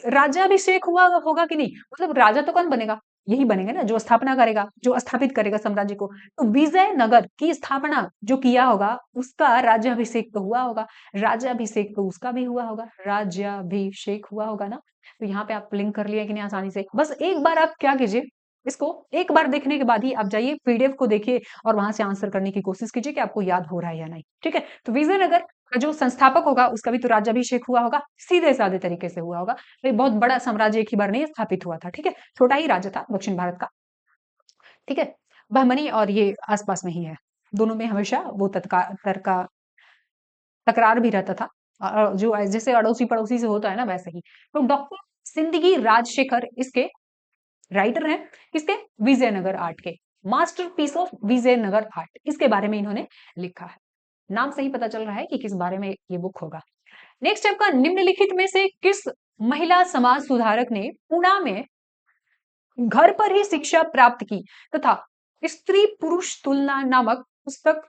राज्याभिषेक हुआ होगा कि नहीं? मतलब राजा तो कौन बनेगा? यही बनेगा ना, जो स्थापना करेगा, जो स्थापित करेगा साम्राज्य को। तो विजयनगर की स्थापना जो किया होगा, उसका राज्याभिषेक तो हुआ होगा। राज्याभिषेक तो उसका भी हुआ होगा, राज्याभिषेक हुआ होगा ना। तो यहाँ पे आप लिंक कर लिया कि नहीं आसानी से। बस एक बार आप क्या कीजिए, इसको एक बार देखने के बाद ही आप जाइए पीडीएफ को देखिए और वहां से आंसर करने की कोशिश कीजिए कि आपको याद हो रहा है या नहीं। ठीक है, तो विजयनगर का जो संस्थापक होगा उसका भी तो राज्याभिषेक हुआ होगा, सीधे साधे तरीके से हुआ होगा। तो बहुत बड़ा साम्राज्य एक ही बार नहीं स्थापित हुआ था। ठीक है, छोटा ही राज्य था दक्षिण भारत का। ठीक है, बहमनी और ये आसपास में ही है, दोनों में हमेशा वो तकरार भी रहता था, जो जैसे अड़ोसी पड़ोसी से होता है ना, वैसे ही। तो डॉक्टर सिंदगी राजशेखर इसके राइटर हैं, किसके? विजयनगर आर्ट के, मास्टरपीस ऑफ विजयनगर आर्ट, इसके बारे में इन्होंने लिखा है। नाम से ही पता चल रहा है कि किस बारे में ये बुक होगा। नेक्स्ट आपका, निम्नलिखित में से किस महिला समाज सुधारक ने पुणे में घर पर ही शिक्षा प्राप्त की तथा स्त्री पुरुष तुलना नामक पुस्तक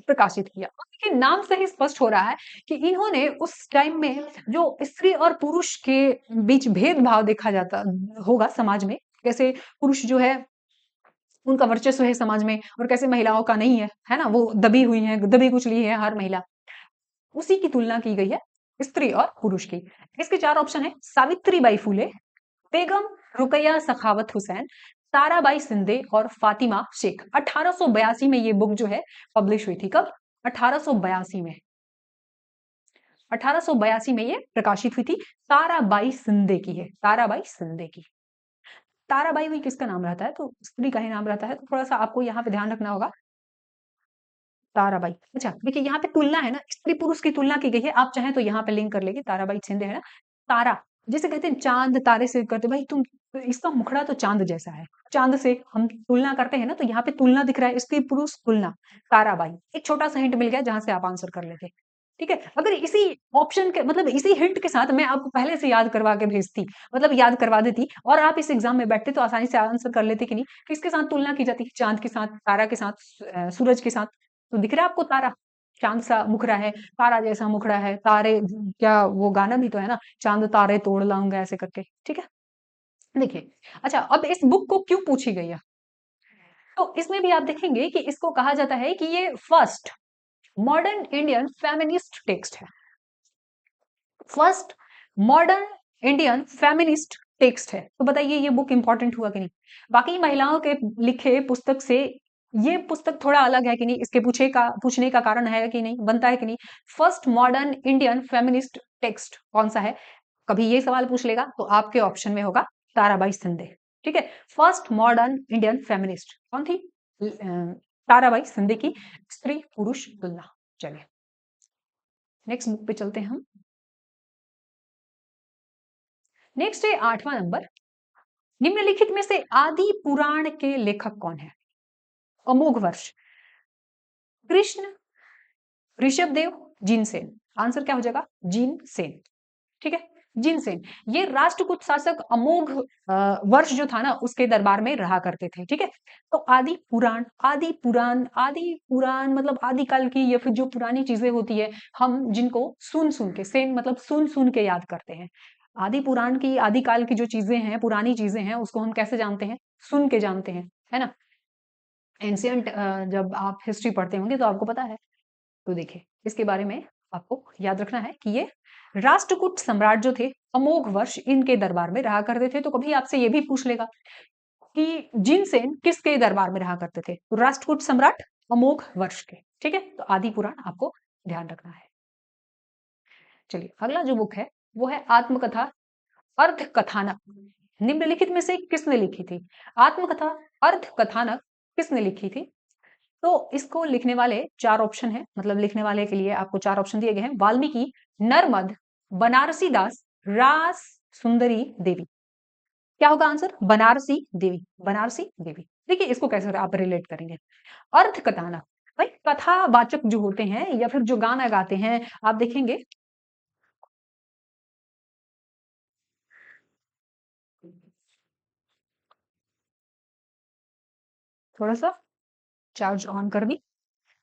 प्रकाशित किया? देखिए नाम से ही स्पष्ट हो रहा है कि इन्होंने उस टाइम में जो स्त्री और पुरुष के बीच भेदभाव देखा जाता होगा समाज में, कैसे पुरुष जो है उनका वर्चस्व है समाज में और कैसे महिलाओं का नहीं है ना, वो दबी हुई है, दबी कुचली है हर महिला, उसी की तुलना की गई है स्त्री और पुरुष की। इसके 4 ऑप्शन है: सावित्रीबाई फूले, बेगम रुकैया सखावत हुसैन, ताराबाई सिंधे और फातिमा शेख। 1882 में ये बुक जो है पब्लिश हुई थी। कब? 1882 में, 1882 में ये प्रकाशित हुई थी। ताराबाई सिंधे की है, ताराबाई सिंधे की। ताराबाई हुई किसका नाम रहता है? तो स्त्री का ही नाम रहता है, तो थोड़ा सा आपको यहाँ पे ध्यान रखना होगा। ताराबाई। अच्छा देखिए यहाँ पे तुलना है ना, स्त्री पुरुष की तुलना की गई है। आप चाहें तो यहाँ पे लिंक कर लेंगे, ताराबाई छिंदे है ना। तारा, जैसे कहते हैं चांद तारे से करते, भाई तुम, इसका मुखड़ा तो चांद जैसा है, चांद से हम तुलना करते हैं ना, तो यहाँ पे तुलना दिख रहा है, स्त्री पुरुष तुलना, ताराबाई। एक छोटा सा हिंट मिल गया जहां से आप आंसर कर लेते। ठीक है, अगर इसी ऑप्शन के मतलब इसी हिंट के साथ मैं आपको पहले से याद करवा के भेजती, मतलब याद करवा देती, और आप इस एग्जाम में बैठते, तो आसानी से आंसर कर लेते कि नहीं। किसके साथ तुलना की जाती है? चांद के साथ, तारा के साथ, सूरज के साथ। तो दिख रहा है आपको तारा, चांद सा मुखड़ा है, तारा जैसा मुखड़ा है, तारे, क्या वो गाना भी तो है ना, चांद तारे तोड़ लाऊंगा ऐसे करके। ठीक है, देखिए। अच्छा, अब इस बुक को क्यों पूछी गई है? तो इसमें भी आप देखेंगे कि इसको कहा जाता है कि ये first modern Indian feminist text है। First modern Indian feminist text है। तो बताइए ये बुक इंपॉर्टेंट हुआ कि नहीं? बाकी महिलाओं के लिखे पुस्तक से ये पुस्तक थोड़ा अलग है कि नहीं? इसके पूछने का कारण है कि नहीं, बनता है कि नहीं? First modern Indian feminist text कौन सा है? कभी ये सवाल पूछ लेगा तो आपके ऑप्शन में होगा ताराबाई सिंधे। ठीक है, फर्स्ट मॉडर्न इंडियन फेमिनिस्ट कौन थी? ताराबाई सिंधे की स्त्री पुरुष तुलना। चलिए नेक्स्ट बुक पे चलते हैं हम। नेक्स्ट है 8वां नंबर, निम्नलिखित में से आदि पुराण के लेखक कौन है? अमोघ वर्ष, कृष्ण, ऋषभदेव, जिनसेन। आंसर क्या हो जाएगा? जिनसेन। ठीक है, जिनसेन। ये राष्ट्रकूट शासक अमोघ वर्ष जो था ना, उसके दरबार में रहा करते थे। ठीक है, तो आदि पुराण, आदि पुराण, आदि पुराण मतलब आदिकाल की, या फिर जो पुरानी चीजें होती है, हम जिनको सुन सुन के, सेन मतलब सुन सुन के याद करते हैं। आदि पुराण की, आदिकाल की जो चीजें हैं, पुरानी चीजें हैं, उसको हम कैसे जानते हैं? सुन के जानते हैं, है ना। एंशिएंट जब आप हिस्ट्री पढ़ते होंगे तो आपको पता है। तो देखिए, इसके बारे में आपको याद रखना है कि ये राष्ट्रकूट सम्राट जो थे, अमोघ वर्ष इनके दरबार में रहा करते थे। तो कभी आपसे ये भी पूछ लेगा कि जिनसेन किसके दरबार में रहा करते थे? तो राष्ट्रकूट सम्राट अमोघ वर्ष के, ठीक है? तो आदि पुराण आपको ध्यान रखना है। चलिए, अगला जो बुक है, वो है आत्मकथा अर्थ कथानक। निम्नलिखित में से किसने लिखी थी? आत्मकथा अर्थ कथानक किसने लिखी थी? तो इसको लिखने वाले 4 ऑप्शन हैं, मतलब लिखने वाले के लिए आपको 4 ऑप्शन दिए गए हैं। वाल्मीकि, नर्मद, बनारसी दास, रास सुंदरी देवी। क्या होगा आंसर? बनारसी देवी, बनारसी देवी। देखिए, इसको कैसे आप रिलेट करेंगे? अर्थ कथानक, भाई कथावाचक जो होते हैं या फिर जो गाना गाते हैं, आप देखेंगे थोड़ा-सा चार्ज ऑन कर दी।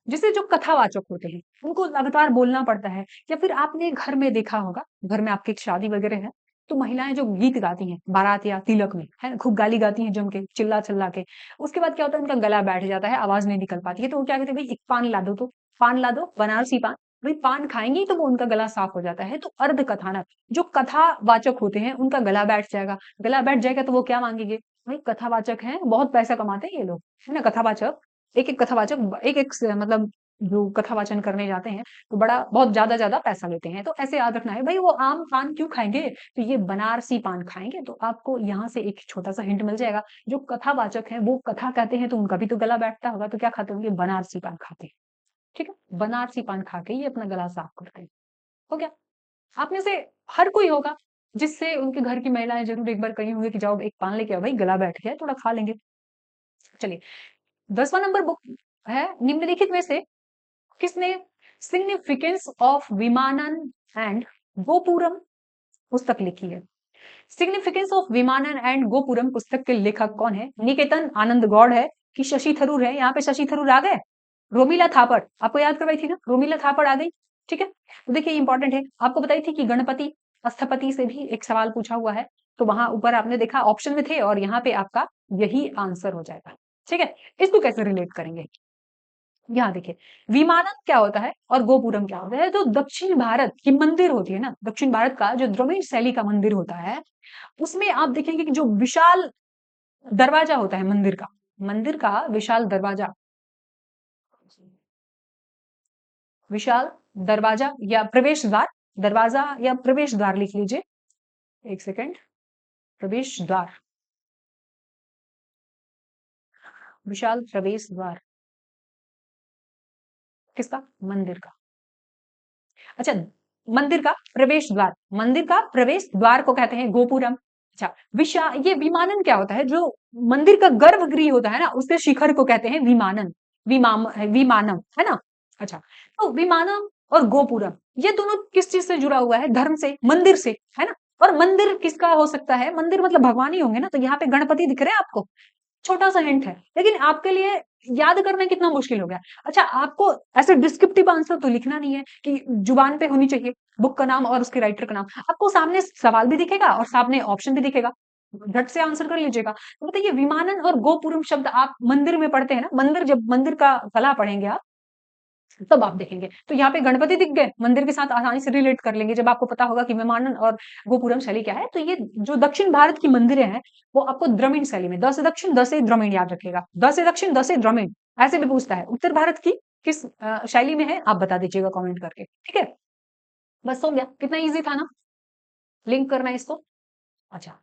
जैसे जो कथावाचक होते हैं, उनको लगातार बोलना पड़ता है, या फिर आपने घर में देखा होगा, घर में आपके एक शादी वगैरह है, तो महिलाएँ जो गीत गाती हैं, बारात या तिलक में, है ना? खूब गाली गाती हैं जम के, चिल्ला-चिल्ला के। उसके बाद क्या होता है, उनका गला बैठ जाता है, आवाज़ नहीं निकल पाती है, तो वो क्या कहते हैं, "भई एक पान ला दो तो, पान ला दो, बनारसी पान।" भई पान खाएँगी तो वो उनका गला साफ हो जाता है। तो अर्धकथानक, जो कथावाचक होते हैं, उनका गला बैठ जाएगा। गला बैठ जाएगा तो वो क्या माँगेंगे? भई कथावाचक हैं, बहुत पैसा कमाते हैं ये लोग, है ना? कथावाचक, एक-एक कथावाचक एक-एक स मतलब जो कथावाचन करने जाते हैं, तो बड़ा बहुत ज़्यादा-ज़्यादा पैसा लेते हैं। तो ऐसे याद रखना है, भई वो आम पान क्यों खाएँगे? तो ये बनारसी पान खाएँगे। तो आपको यहाँ से एक छोटा-सा हिंट मिल जाएगा, जो कथावाचक हैं, वो कथा कहते हैं तो उनका भी तो गला बैठता होगा, तो क्या खाते होंगे? बनारसी पान खाते हैं, ठीक है? बनारसी पान खा के ये अपना गला साफ करते हैं। हो गया? आप में से हर कोई होगा, जिससे उनके घर की महिलाएँ ज़रूर एक बार कही होंगी कि जाओ एक पान लेके आओ भई, गला बैठ गया है, थोड़ा खा लेंगे। चलिए, 10वां नंबर बुक है, निम्नलिखित में से किसने सिग्निफिकेंस ऑफ विमानन एंड गोपुरम पुस्तक लिखी है? सिग्निफिकेंस ऑफ विमानन एंड गोपुरम पुस्तक के लेखक कौन है? निकेतन आनंद गौड़ है कि शशि थरूर है? यहाँ पे शशि थरूर आ गए। रोमिला थापड़ आपको याद करवाई थी ना, रोमिला थापड़ आ गई, ठीक है? तो देखिए इंपॉर्टेंट है, आपको बताई थी कि गणपति स्थपति से भी एक सवाल पूछा हुआ है, तो वहां ऊपर आपने देखा ऑप्शन में थे और यहाँ पे आपका यही आंसर हो जाएगा, ठीक है? इसको कैसे रिलेट करेंगे? यहाँ देखिए, विमानन क्या होता है और गोपुरम क्या होता है? जो दक्षिण भारत की मंदिर होती है ना, दक्षिण भारत का जो द्रविड़ शैली का मंदिर होता है, उसमें आप देखेंगे कि जो विशाल दरवाजा होता है मंदिर का विशाल दरवाजा, विशाल दरवाजा या प्रवेश द्वार, दरवाजा या प्रवेश द्वार लिख लीजिए। एक सेकंड, प्रवेश द्वार, विशाल प्रवेश द्वार किसका? मंदिर का। अच्छा, मंदिर का प्रवेश द्वार को कहते हैं गोपुरम। अच्छा, ये विमानन क्या होता है? जो मंदिर का गर्भगृह होता है ना, उसके शिखर को कहते हैं विमानन, विमानम, है ना? अच्छा, तो विमानम और गोपुरम ये दोनों किस चीज से जुड़ा हुआ है? धर्म से, मंदिर से, है ना? और मंदिर किसका हो सकता है? मंदिर मतलब भगवान ही होंगे ना, तो यहाँ पे गणपति दिख रहे हैं आपको, छोटा सा हिंट है, लेकिन आपके लिए याद करना कितना मुश्किल हो गया। अच्छा, आपको ऐसे डिस्क्रिप्टिव आंसर तो लिखना नहीं है कि जुबान पे होनी चाहिए बुक का नाम और उसके राइटर का नाम, आपको सामने सवाल भी दिखेगा और सामने ऑप्शन भी दिखेगा, झट से आंसर कर लीजिएगा। तो बताइए, विमानन और गोपुरम शब्द आप मंदिर में पढ़ते हैं ना, जब मंदिर का कला पढ़ेंगे आप, तब आप देखेंगे। तो यहाँ पे गणपति दिख गए, मंदिर के साथ आसानी से रिलेट कर लेंगे जब आपको पता होगा कि विमानन और गोपुरम शैली क्या है। तो ये जो दक्षिण भारत की मंदिरें हैं, वो आपको द्रविड़ शैली में, द से दक्षिण, द से द्रविड़ याद रखिएगा, द से दक्षिण, द से द्रविड़, ऐसे भी पूछता है। उत्तर भारत की किस शैली में है, आप बता दीजिएगा कमेंट करके, ठीक है? बस हो गया, कितना ईजी था ना, लिंक करना है इसको। अच्छा,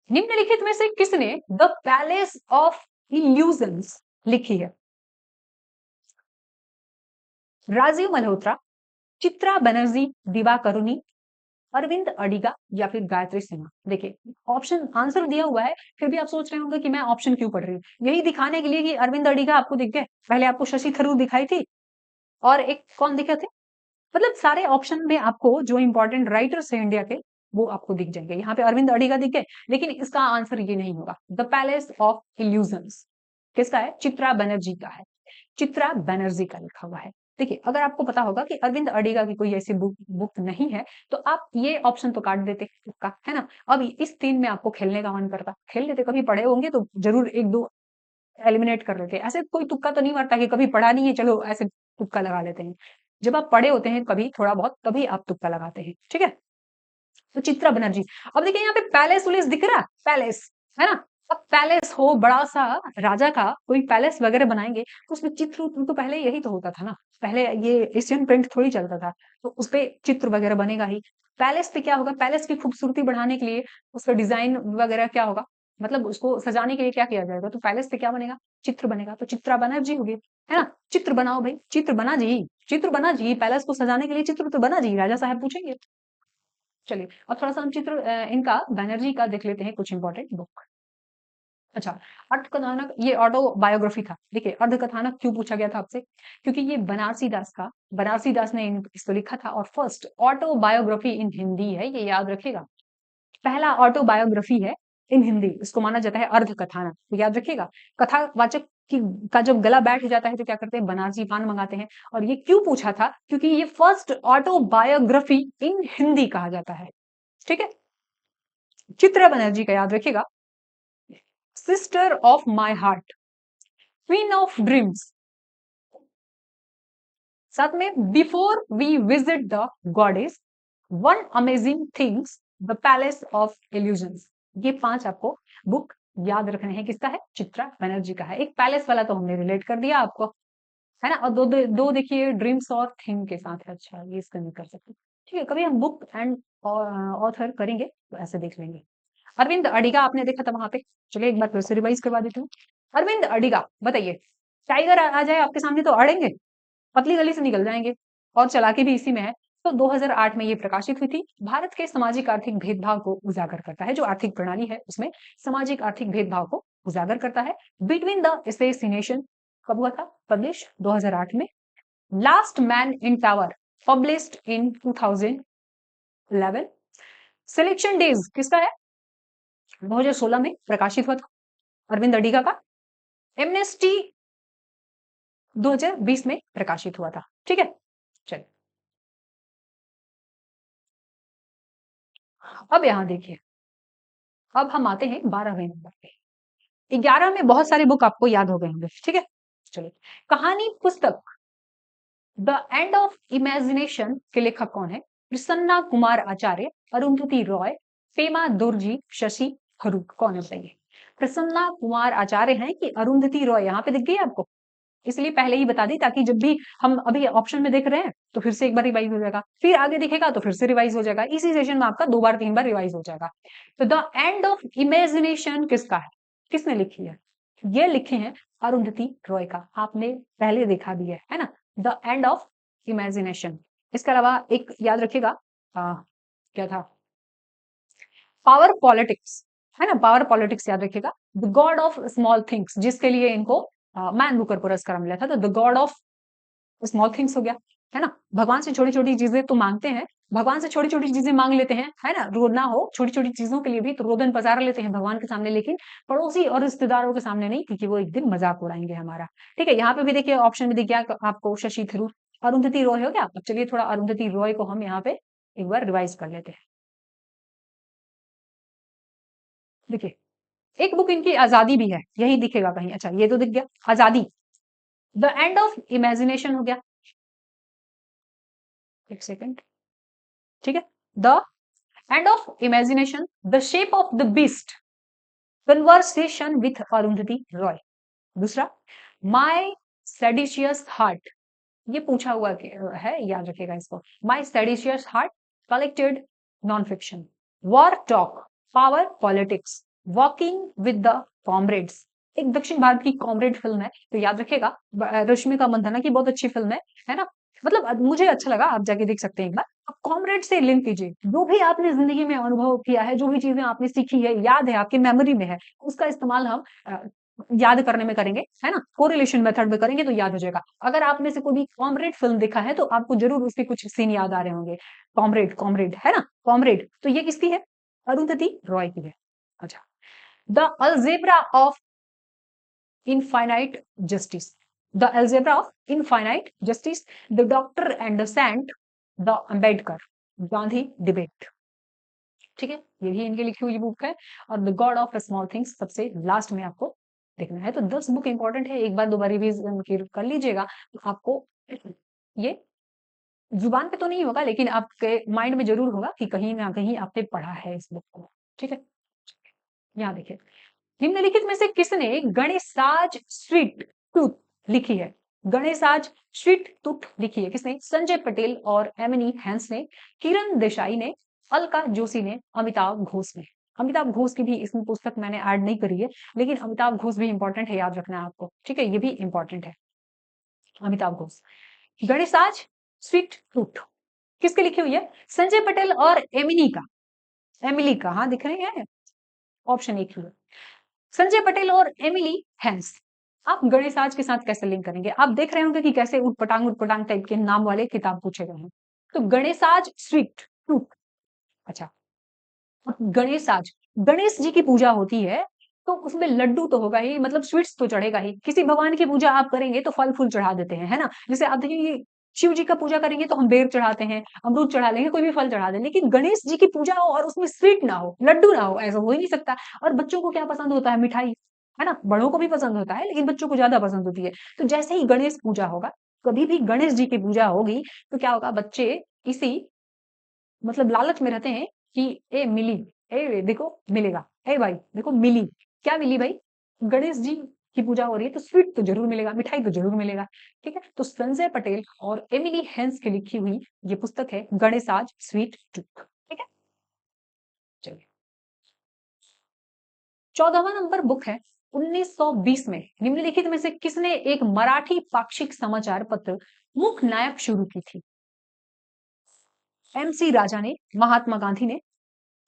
निम्नलिखित में से किसने द पैलेस ऑफ इल्यूजन्स लिखी है? राजीव मल्होत्रा, चित्रा बनर्जी, दिवाकरुणी, अरविंद अडिगा या फिर गायत्री सिन्हा। देखिए, ऑप्शन आंसर दिया हुआ है, फिर भी आप सोच रहे होंगे कि मैं ऑप्शन क्यों पढ़ रही हूँ। यही दिखाने के लिए कि अरविंद अडिगा आपको दिख गए, पहले आपको शशि थरूर दिखाई थी और एक कौन दिखे थे, मतलब सारे ऑप्शन में आपको जो इंपॉर्टेंट राइटर्स है इंडिया के, वो आपको दिख जाएंगे। यहाँ पे अरविंद अडिगा दिख गए, लेकिन इसका आंसर ये नहीं होगा। द पैलेस ऑफ इल्यूजन्स किसका है? चित्रा बनर्जी का है, चित्रा बनर्जी का लिखा हुआ है। देखिए, अगर आपको पता होगा कि अरविंद अडिगा की कोई ऐसी बुक नहीं है, तो आप ये ऑप्शन तो काट देते तुक्का, है ना? अब इस 3 में आपको खेलने का मन करता, खेल लेते, कभी पढ़े होंगे तो जरूर एक दो एलिमिनेट कर लेते हैं। ऐसे कोई तुक्का तो नहीं मारता कि कभी पढ़ा नहीं है, चलो ऐसे तुक्का लगा लेते हैं। जब आप पढ़े होते हैं कभी थोड़ा बहुत, तभी आप तुक्का लगाते हैं, ठीक है? तो चित्रा बनर्जी। अब देखिए यहाँ पे पैलेस उलेस दिख रहा है, पैलेस, है ना? अब पैलेस हो बड़ा सा, राजा का कोई पैलेस वगैरह बनाएंगे तो उसमें चित्र उत्र तो पहले यही तो होता था ना, पहले ये एशियन पेंट थोड़ी चलता था, तो उसपे चित्र वगैरह बनेगा ही। पैलेस पे क्या होगा, पैलेस की खूबसूरती बढ़ाने के लिए उसका डिजाइन वगैरह क्या होगा, मतलब उसको सजाने के लिए क्या किया जाएगा, तो पैलेस पे क्या बनेगा, चित्र बनेगा। तो चित्रा बनर्जी होगी, है ना? चित्र बनाओ भाई, चित्र बना जी, चित्र बना जी, पैलेस को सजाने के लिए चित्र तो बना जी, राजा साहब पूछेंगे। चलिए अब थोड़ा सा हम चित्र इनका बैनर्जी का देख लेते हैं कुछ इंपॉर्टेंट बुक। अच्छा, अर्धकथानक ये ऑटोबायोग्राफी था। देखिए अर्धकथानक क्यों पूछा गया था आपसे, क्योंकि ये बनारसी दास ने इसको लिखा था, और फर्स्ट ऑटोबायोग्राफी इन हिंदी है, ये याद रखिएगा। पहला ऑटोबायोग्राफी है इन हिंदी, इसको माना जाता है अर्धकथानक, तो याद रखिएगा। कथावाचक की का जब गला बैठ जाता है तो क्या करते हैं, बनारसी पान मंगाते हैं। और ये क्यों पूछा था, क्योंकि ये फर्स्ट ऑटोबायोग्राफी इन हिंदी कहा जाता है, ठीक है? चित्रा बनर्जी का याद रखिएगा, sister of my heart, queen of dreams, साथ में before we visit the goddess, one amazing things, the palace of illusions. ये 5 आपको बुक याद रखने हैं। किसका है, चित्रा बनर्जी का है। एक पैलेस वाला तो हमने रिलेट कर दिया आपको, है ना? और दो देखिए ड्रीम्स और थिंग के साथ है। अच्छा, ये इसका नहीं कर सकते, ठीक है? कभी हम बुक एंड ऑथर करेंगे तो ऐसे देख लेंगे। अरविंद अडिगा आपने देखा था वहां पे, चलिए एक बार फिर से रिवाइज करवा देती हूँ। अरविंद अडिगा, बताइए, टाइगर आ जाए आपके सामने तो अड़ेंगे, पतली गली से निकल जाएंगे, और चालाकी भी इसी में है। तो 2008 में ये प्रकाशित हुई थी। भारत के सामाजिक आर्थिक भेदभाव को उजागर करता है, जो आर्थिक प्रणाली है उसमें सामाजिक आर्थिक भेदभाव को उजागर करता है। बिटवीन द एसेसिनेशन कब हुआ था, पब्लिश 2008 में। Last man in tower published in 2011। Selection days किसका है, 2016 में प्रकाशित हुआ था अरविंद अडिगा का। एमनेस्टी 2020 में प्रकाशित हुआ था, ठीक है? चलिए अब यहां देखिए, अब हम आते हैं 12वें नंबर पे। 11 में बहुत सारी बुक आपको याद हो गए होंगे, ठीक है? चलिए, कहानी पुस्तक द एंड ऑफ इमेजिनेशन के लेखक कौन है? प्रसन्ना कुमार आचार्य, अरुंधति रॉय, पेमा दुर्जी, शशि थरूर। कौन है बताइए? प्रसन्ना कुमार आचार्य हैं कि अरुंधति रॉय? यहाँ पे दिख गई आपको, इसलिए पहले ही बता दी ताकि जब भी हम अभी ऑप्शन में देख रहे हैं तो फिर से एक बार रिवाइज हो जाएगा, फिर आगे दिखेगा तो फिर से रिवाइज हो जाएगा, इसी सेशन में आपका 2 बार 3 बार रिवाइज हो जाएगा। तो द एंड ऑफ इमेजिनेशन किसका है, किसने लिखी है? ये लिखे हैं अरुंधति रॉय का, आपने पहले देखा भी है ना? The end of imagination. इसके अलावा एक याद रखिएगा, क्या था, पावर पॉलिटिक्स, है ना? पावर पॉलिटिक्स याद रखिएगा। The God of small things, जिसके लिए इनको मैन बुकर पुरस्कार मिला था, तो the God of small things हो गया, है ना? भगवान से छोटी छोटी चीजें तो मांगते हैं, भगवान से छोटी छोटी चीजें मांग लेते हैं, है ना? रोना हो छोटी छोटी चीजों के लिए भी तो रोदन पसार लेते हैं भगवान के सामने, लेकिन पड़ोसी और रिश्तेदारों के सामने नहीं, क्योंकि वो एक दिन मजाक उड़ाएंगे हमारा, ठीक है? यहाँ पे भी देखिए ऑप्शन में दिख गया आपको शशि थरूर। अरुंधति रॉय हो गया। अब चलिए थोड़ा अरुंधति रॉय को हम यहाँ पे एक बार रिवाइज कर लेते हैं। देखिए एक बुक इनकी आजादी भी है, यही दिखेगा कहीं। अच्छा, ये तो दिख गया, आजादी। द एंड ऑफ इमेजिनेशन हो गया, एक सेकेंड, ठीक है? The end of imagination, the shape of the beast, conversation with Arundhati Roy. दूसरा, माई सेडिशियस हार्ट, ये पूछा हुआ है, याद रखिएगा इसको। My seditious heart, collected non fiction. War talk, power politics, walking with the comrades, एक दक्षिण भारत की कॉमरेड फिल्म है, तो याद रखिएगा। रश्मिका मंदाना की बहुत अच्छी फिल्म है ना? मतलब मुझे अच्छा लगा, आप जाके देख सकते हैं एक बार। आप कॉमरेड से लिंक कीजिए, जो भी आपने जिंदगी में अनुभव किया है, जो भी चीजें आपने सीखी है, याद है, आपकी मेमोरी में है, उसका इस्तेमाल हम याद करने में करेंगे, है ना? कोरिलेशन मेथड में करेंगे तो याद हो जाएगा। अगर आप में से कोई भी कॉमरेड फिल्म देखा है तो आपको जरूर उसके कुछ सीन याद आ रहे होंगे। कॉमरेड, कॉमरेड, है ना? कॉमरेड, तो ये किसकी है? अरुंधति रॉय की है। अच्छा, the algebra of infinite justice, the algebra of infinite justice, the doctor and the saint, the Ambedkar, Gandhi debate, ठीक है? ये भी इनके लिखी हुई बुक है। और the God of small things सबसे लास्ट में आपको देखना है तो 10 बुक इंपॉर्टेंट है, एक बार 2 बार रिवीजन कर लीजिएगा तो आपको ये जुबान पे तो नहीं होगा लेकिन आपके माइंड में जरूर होगा कि कहीं ना कहीं आपने पढ़ा है इस बुक को। ठीक है, यहाँ देखिए, निम्नलिखित में से किसने गणेशाज स्वीट टूथ लिखी है? गणेशाज स्वीट टूथ लिखी है किसने? संजय पटेल और एमिनी हैंस ने, किरण देसाई ने, अलका जोशी ने, अमिताभ घोष ने। अमिताभ घोष की भी इसमें पुस्तक मैंने ऐड नहीं करी है, लेकिन अमिताभ घोष भी इंपॉर्टेंट है, याद रखना है आपको। ठीक है, ये भी इंपॉर्टेंट है, अमिताभ घोष। गणेशाज स्वीट टूथ किसकी लिखी हुई है? संजय पटेल और एमिनी का, एमिली का, हाँ दिख रहे हैं, ऑप्शन एक ही है, संजय पटेल और एमिली हैंस। आप गणेशाज के साथ कैसे लिंक करेंगे? आप देख रहे होंगे कि कैसे उटपटांग टाइप के नाम वाले किताब पूछे गए हैं। तो गणेशाज स्वीट टूथ, अच्छा, गणेशाज, गणेश जी की पूजा होती है तो उसमें लड्डू तो होगा ही, मतलब स्वीट्स तो चढ़ेगा ही। किसी भगवान की पूजा आप करेंगे तो फल फूल चढ़ा देते हैं, है ना? जैसे आप देखिए शिव जी का पूजा करेंगे तो हम बेर चढ़ाते हैं, अमरूद चढ़ा लेंगे, कोई भी फल चढ़ा दें, लेकिन गणेश जी की पूजा हो और उसमें स्वीट ना हो, लड्डू ना हो, ऐसा हो ही नहीं सकता। और बच्चों को क्या पसंद होता है? मिठाई, है ना? बड़ों को भी पसंद होता है लेकिन बच्चों को ज्यादा पसंद होती है। तो जैसे ही गणेश पूजा होगा, कभी भी गणेश जी की पूजा होगी तो क्या होगा? बच्चे इसी मतलब लालच में रहते हैं कि ए मिली, ए देखो मिलेगा, ए भाई देखो मिली, क्या मिली भाई? गणेश जी की पूजा हो रही है तो स्वीट तो जरूर मिलेगा, मिठाई तो जरूर मिलेगा। ठीक है, तो संजय पटेल और एमिली हेंस की लिखी हुई ये पुस्तक है गणेशाज स्वीट टूथ। ठीक है, चलिए 14वां नंबर बुक है 1920 में निम्नलिखित में से किसने एक मराठी पाक्षिक समाचार पत्र मुख नायक शुरू की थी? एमसी राजा ने, महात्मा गांधी ने,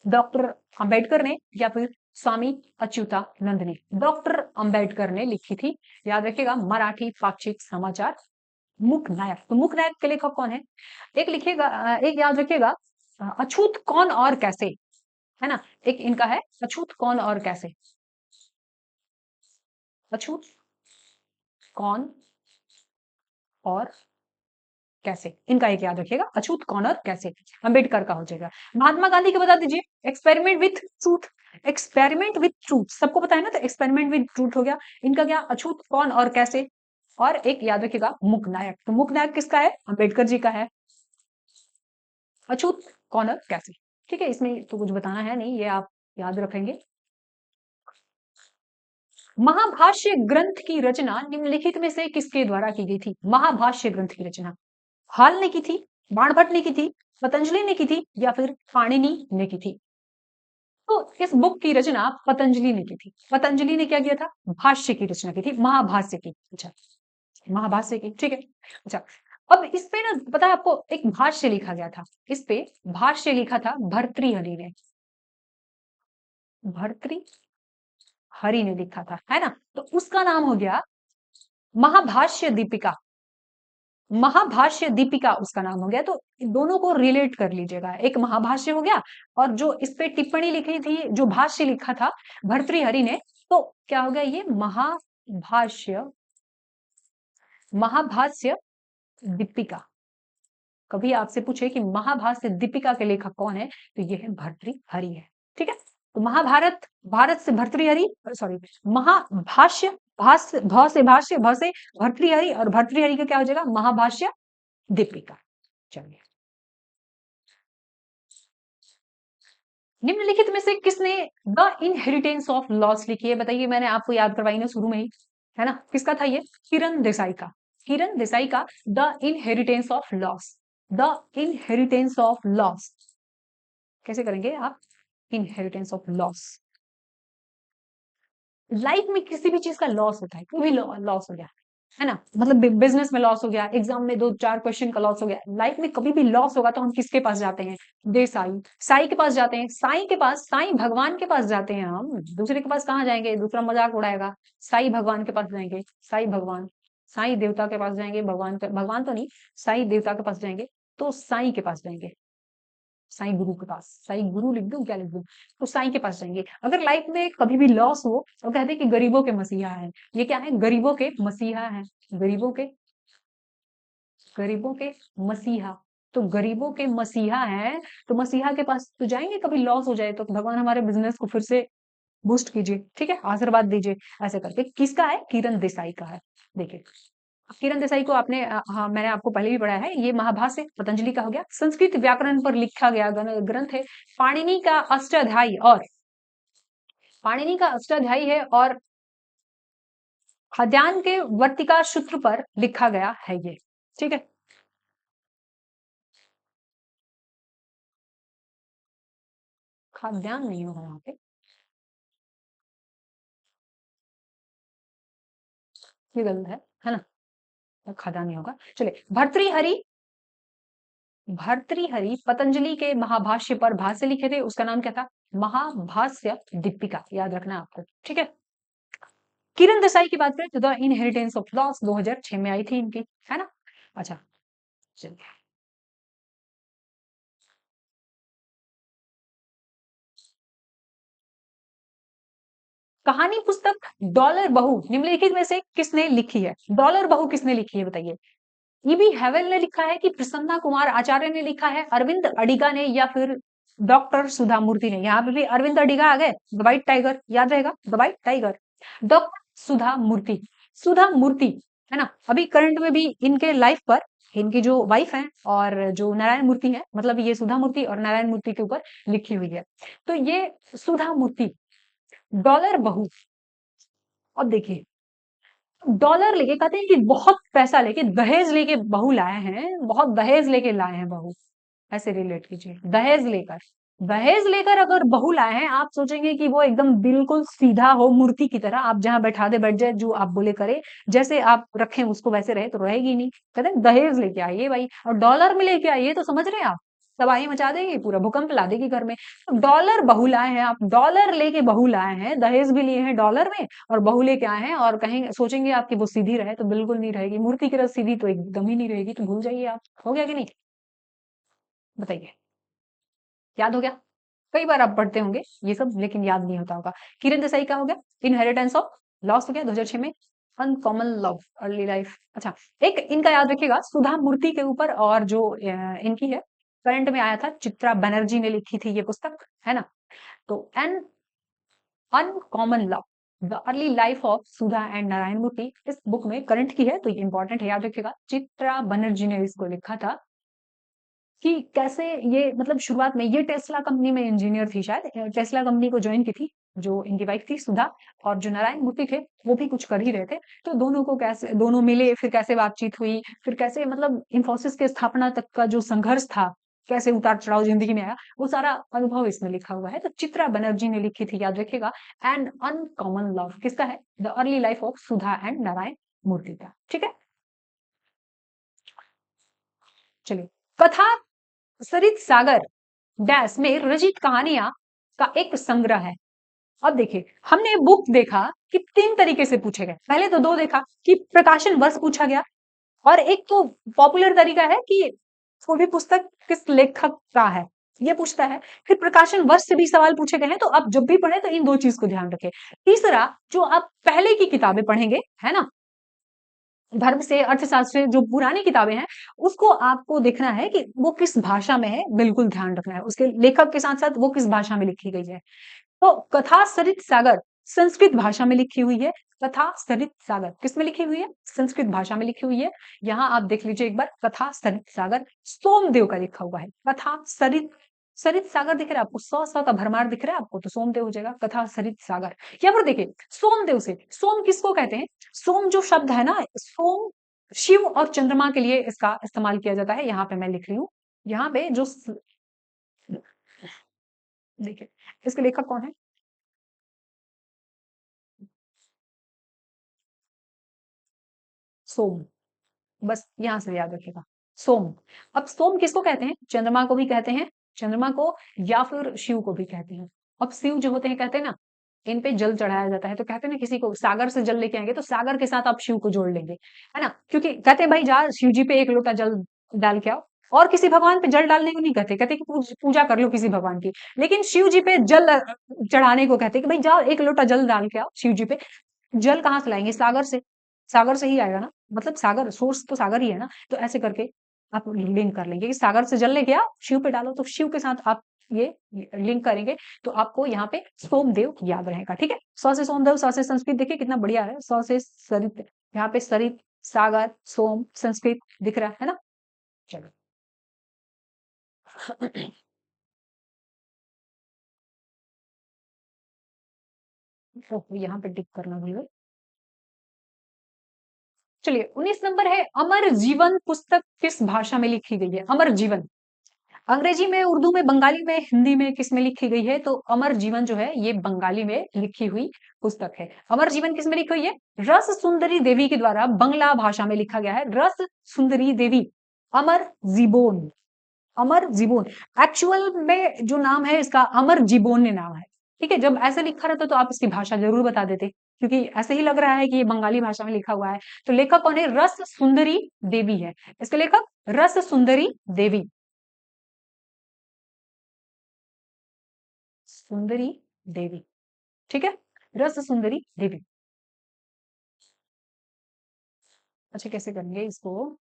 डॉक्टर अंबेडकर ने, या फिर स्वामी अच्युतानंद ने? डॉक्टर अंबेडकर ने लिखी थी, याद रखिएगा, मराठी पाक्षिक समाचार मुख नायक। तो मुख नायक के लेखक कौन है? एक लिखिएगा, एक याद रखिएगा, अछूत कौन और कैसे, है ना? एक इनका है अछूत कौन और कैसे, अछूत कौन और कैसे, इनका एक याद रखिएगा, अछूत कौन और कैसे। अंबेडकर का हो जाएगा। महात्मा गांधी के बता दीजिए, experiment with truth, experiment with truth सबको पता है ना, तो एक्सपेरिमेंट विथ ट्रूथ हो गया। इनका क्या? अछूत कौन और कैसे। और एक याद रखिएगा मुख नायक, तो मुख नायक किसका है? अंबेडकर जी का है। अछूत कौन और कैसे, ठीक है, इसमें तो कुछ बताना है नहीं, ये आप याद रखेंगे। महाभाष्य ग्रंथ की रचना निम्नलिखित में से किसके द्वारा की गई थी? महाभाष्य ग्रंथ की रचना हाल ने की थी, बाणभट्ट ने की थी, पतंजलि ने की थी, या फिर पाणिनि ने की थी? तो इस बुक की रचना पतंजलि ने की थी। पतंजलि ने क्या किया था? भाष्य की रचना की थी, महाभाष्य की। अच्छा, महाभाष्य की, ठीक है। अच्छा, अब इस पे ना पता है आपको, एक भाष्य लिखा गया था, इस पे भाष्य लिखा था भर्तृहरि ने, भर्तृहरि ने लिखा था, है ना? तो उसका नाम हो गया महाभाष्य दीपिका, महाभाष्य दीपिका उसका नाम हो गया। तो दोनों को रिलेट कर लीजिएगा, एक महाभाष्य हो गया और जो इस पे टिप्पणी लिखी थी, जो भाष्य लिखा था भर्तृहरि ने, तो क्या हो गया? ये महाभाष्य, महाभाष्य दीपिका। कभी आपसे पूछे कि महाभाष्य दीपिका के लेखक कौन है, तो ये है भर्तृहरि है। ठीक है, तो महाभारत, भारत से भर्तृहरि, सॉरी, महाभाष्य, भाष्य, भ से भाष्य, भ से भर्तृहरि, और भर्तृहरि का क्या हो जाएगा? महाभाष्य दीपिका। चलिए, निम्नलिखित में से किसने द इनहेरिटेंस ऑफ लॉस लिखी है? बताइए, मैंने आपको याद करवाई ना शुरू में ही, है ना? किसका था ये? किरण देसाई का, किरण देसाई का the inheritance of loss, the inheritance of loss. कैसे करेंगे आप? Inheritance of loss. लाइफ में किसी भी चीज का लॉस होता है, कोई भी लॉस हो गया, है ना? मतलब बिजनेस में लॉस हो गया, एग्जाम में 2-4 क्वेश्चन का लॉस हो गया, लाइफ में कभी भी लॉस होगा तो हम किसके पास जाते हैं? देसाई, साई के पास जाते हैं, साई के पास, साई भगवान के पास जाते हैं हम, दूसरे के पास कहाँ जाएंगे? दूसरा मजाक उड़ाएगा। साई भगवान के पास जाएंगे, साई भगवान, साई देवता के पास जाएंगे, भगवान तो नहीं, साई देवता के पास जाएंगे, तो साई के पास जाएंगे, साईं गुरु के पास, साईं गुरु लिख दूं, क्या लिख दूं? तो साईं के पास जाएंगे। अगर लाइफ में कभी भी लॉस हो तो कहते हैं कि गरीबों के मसीहा है। ये क्या है? गरीबों के मसीहा है, गरीबों के, गरीबों के मसीहा। तो गरीबों के मसीहा है, तो मसीहा के पास तो जाएंगे, कभी लॉस हो जाए तो भगवान हमारे बिजनेस को फिर से बूस्ट कीजिए, ठीक है, आशीर्वाद दीजिए, ऐसे करके। किसका है? किरण देसाई का है। देखिए, किरण देसाई को आपने हाँ, मैंने आपको पहले भी पढ़ाया है। ये महाभाष्य पतंजलि का हो गया, संस्कृत व्याकरण पर लिखा गया ग्रंथ है। पाणिनि का अष्टाध्यायी और पाणिनि का अष्टाध्यायी है और खाद्यान्न के वर्तिका सूत्र पर लिखा गया है ये, ठीक है। खाद्यान्न नहीं होगा यहाँ पे, ये गलत है ना, खाद्यान्न नहीं होगा। चलिए, भर्तृहरि भर्तृहरि पतंजलि के महाभाष्य पर भाष्य लिखे थे, उसका नाम क्या था? महाभाष्य दीपिका, याद रखना आपको, ठीक है। किरण देसाई की बात करें तो द इनहेरिटेंस ऑफ लॉस 2006 में आई थी इनकी, है ना। अच्छा, चलिए, कहानी पुस्तक डॉलर बहू निम्नलिखित में से किसने लिखी है? डॉलर बहू किसने लिखी है बताइए? ईबी हैवेल ने लिखा है कि प्रसन्ना कुमार आचार्य ने लिखा है, अरविंद अडिगा ने, या फिर डॉक्टर सुधा मूर्ति ने? यहाँ पे भी अरविंद अडिगा आ गए, द व्हाइट टाइगर, याद रहेगा, द व्हाइट टाइगर। डॉक्टर सुधा मूर्ति, सुधा मूर्ति, है ना। अभी करंट में भी इनके लाइफ पर इनकी जो वाइफ है और जो नारायण मूर्ति है, मतलब ये सुधा मूर्ति और नारायण मूर्ति के ऊपर लिखी हुई है। तो ये सुधा मूर्ति डॉलर बहू। अब देखिए, डॉलर लेके कहते हैं कि बहुत पैसा लेके दहेज लेके बहू लाए हैं, बहुत दहेज लेके लाए हैं बहू, ऐसे रिलेट कीजिए। दहेज लेकर अगर बहू लाए हैं, आप सोचेंगे कि वो एकदम बिल्कुल सीधा हो, मूर्ति की तरह, आप जहां बैठा दे बैठ जाए, जो आप बोले करे, जैसे आप रखें उसको वैसे रहे, तो रहेगी नहीं। कहते हैं दहेज लेके आइए भाई, और डॉलर में लेके आइए, तो समझ रहे हैं आप, तबाही मचा देगी, पूरा भूकंप ला देगी घर में। तो डॉलर बहू लाए हैं आप, डॉलर लेके बहू लाए हैं, दहेज भी लिए हैं डॉलर में, और बहू लेके आए हैं, और कहेंगे सोचेंगे आपकी वो सीधी रहे, तो बिल्कुल नहीं रहेगी, मूर्ति की तरह सीधी तो एकदम ही नहीं रहेगी, तो भूल जाइए आप। हो गया कि नहीं, बताइए, याद हो गया? कई बार आप पढ़ते होंगे ये सब, लेकिन याद नहीं होता होगा। किरण देसाई का हो गया इनहेरिटेंस ऑफ लॉस हो गया 2006 में। अनकॉमन लव अर्ली लाइफ, अच्छा, एक इनका याद रखिएगा सुधा मूर्ति के ऊपर, और जो इनकी है, करंट में आया था, चित्रा बनर्जी ने लिखी थी ये पुस्तक, है ना। तो an uncommon love the early life of Sudha and Narayana Murthy, इस बुक में करंट की है, तो ये इंपॉर्टेंट है, याद रखिएगा। चित्रा बनर्जी ने इसको लिखा था कि कैसे ये, मतलब शुरुआत में ये टेस्ला कंपनी में इंजीनियर थी शायद, टेस्ला कंपनी को ज्वाइन की थी, जो इनकी वाइफ थी सुधा, और जो नारायण मूर्ति थे वो भी कुछ कर ही रहे थे। तो दोनों को कैसे, दोनों मिले, फिर कैसे बातचीत हुई, फिर कैसे, मतलब इंफोसिस के स्थापना तक का जो संघर्ष था, कैसे उतार चढ़ाव जिंदगी में आया, वो सारा अनुभव इसमें लिखा हुआ है। तो चित्रा बनर्जी ने लिखी थी, याद रखिएगा। एंड अनकॉमन लव किसका है? The early life of Sudha and Narayana Murthy का, ठीक है। चलिए, कथा सरित सागर डैश में रचित कहानियां का एक संग्रह है। अब देखिए, हमने बुक देखा कि 3 तरीके से पूछे गए। पहले तो 2 देखा कि प्रकाशन वर्ष पूछा गया, और एक तो पॉपुलर तरीका है कि कोई भी पुस्तक किस लेखक का है, ये पूछता है। फिर प्रकाशन वर्ष से भी सवाल पूछे गए हैं, तो आप जब भी पढ़े तो इन 2 चीज को ध्यान रखें। तीसरा, जो आप पहले की किताबें पढ़ेंगे, है ना, धर्म से, अर्थशास्त्र से, जो पुरानी किताबें हैं, उसको आपको देखना है कि वो किस भाषा में है, बिल्कुल ध्यान रखना है। उसके लेखक के साथ-साथ वो किस भाषा में लिखी गई है। तो कथा सरित सागर संस्कृत भाषा में लिखी हुई है। कथा सरित सागर किसमें लिखी हुई है? संस्कृत भाषा में लिखी हुई है। यहाँ आप देख लीजिए एक बार, कथा सरित सागर सोमदेव का लिखा हुआ है। कथा सरित सरित सागर दिख रहा है आपको? सौ का भरमार दिख रहा है आपको? तो सोमदेव हो जाएगा, कथा सरित सागर। यहाँ पर देखिए, सोमदेव से, सोम किसको कहते हैं? सोम जो शब्द है ना, सोम शिव और चंद्रमा के लिए इसका इस्तेमाल किया जाता है। यहाँ पे मैं लिख रही हूँ, यहाँ पे जो देखिए, इसके लेखक कौन है? सोम, बस यहाँ से याद रखिएगा, सोम। अब सोम किसको कहते हैं? चंद्रमा को भी कहते हैं, चंद्रमा को, या फिर शिव को भी कहते हैं। अब शिव जो होते हैं, कहते हैं ना, इन पे जल चढ़ाया जाता है, तो कहते हैं ना, किसी को सागर से जल लेके आएंगे तो सागर के साथ आप शिव को जोड़ लेंगे, है ना, क्योंकि कहते हैं भाई जा शिव जी पे 1 लोटा जल डाल के आओ। और किसी भगवान पे जल डालने को नहीं कहते, कहते कि पूजा कर लो किसी भगवान की। लेकिन शिव जी पे जल चढ़ाने को कहते हैं कि भाई जाओ 1 लोटा जल डाल के आओ शिव जी पे। जल कहाँ से लाएंगे? सागर से ही आएगा ना, मतलब सागर, सोर्स तो सागर ही है ना। तो ऐसे करके आप लिंक कर लेंगे कि सागर से जल लेके आओ, शिव पे डालो, तो शिव के साथ आप ये लिंक करेंगे तो आपको यहाँ पे सोमदेव याद रहेगा। ठीक है, स से सोमदेव, स से संस्कृत, देखिए कितना बढ़िया है। स से सरित, यहाँ पे सरित, सागर, सोम, संस्कृत दिख रहा है ना। चलो यहाँ पे टिक करना भूल गए। चलिए 19 नंबर है, अमर जीवन पुस्तक किस भाषा में लिखी गई है? अमर जीवन अंग्रेजी में, उर्दू में, बंगाली में, हिंदी में, किस में लिखी गई है? तो अमर जीवन जो है ये बंगाली में लिखी हुई पुस्तक है। अमर जीवन किस में लिखी हुई है? रस सुंदरी देवी के द्वारा बंगला भाषा में लिखा गया है। रस सुंदरी देवी, अमर जीबोन, अमर जीबोन। एक्चुअल में जो नाम है इसका अमर जीबोन ने नाम है। ठीक है, जब ऐसे लिखा रहता तो आप इसकी भाषा जरूर बता देते, क्योंकि ऐसे ही लग रहा है कि ये बंगाली भाषा में लिखा हुआ है। तो लेखक कौन है? रस सुंदरी देवी है इसके लेखक, रस सुंदरी देवी, सुंदरी देवी। ठीक है, रस सुंदरी देवी। अच्छा कैसे करेंगे इसको?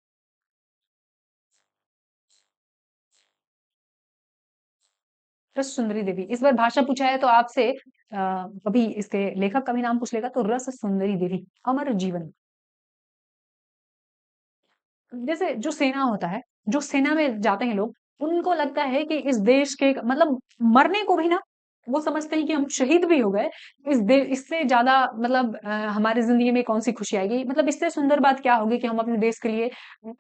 रस सुंदरी देवी, इस बार भाषा पूछा है तो आपसे कभी इसके लेखक का भी नाम पूछ लेगा, तो रस सुंदरी देवी, अमर जीवन। जैसे जो सेना होता है, जो सेना में जाते हैं लोग, उनको लगता है कि इस देश के मतलब मरने को भी ना वो समझते हैं कि हम शहीद भी हो गए, इससे ज्यादा मतलब हमारी जिंदगी में कौन सी खुशी आएगी, मतलब इससे सुंदर बात क्या होगी कि हम अपने देश के लिए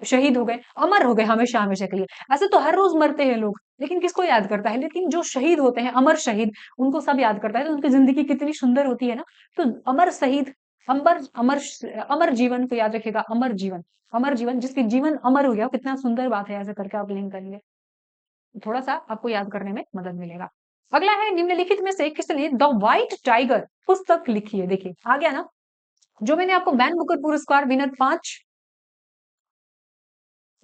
शहीद हो गए, अमर हो गए हमेशा हमेशा के लिए। ऐसे तो हर रोज मरते हैं लोग, लेकिन किसको याद करता है? लेकिन जो शहीद होते हैं, अमर शहीद, उनको सब याद करता है। तो उनकी जिंदगी कितनी सुंदर होती है ना। तो अमर शहीद, अमर अमर अमर जीवन को याद रखेगा, अमर जीवन, अमर जीवन, जिसके जीवन अमर हो गया, कितना सुंदर बात है। ऐसे करके आप लिंक करेंगे, थोड़ा सा आपको याद करने में मदद मिलेगा। अगला है, निम्नलिखित में से किसने द व्हाइट टाइगर पुस्तक लिखी है? देखिए आ गया ना, जो मैंने आपको मैन बुकर पुरस्कार विनर 5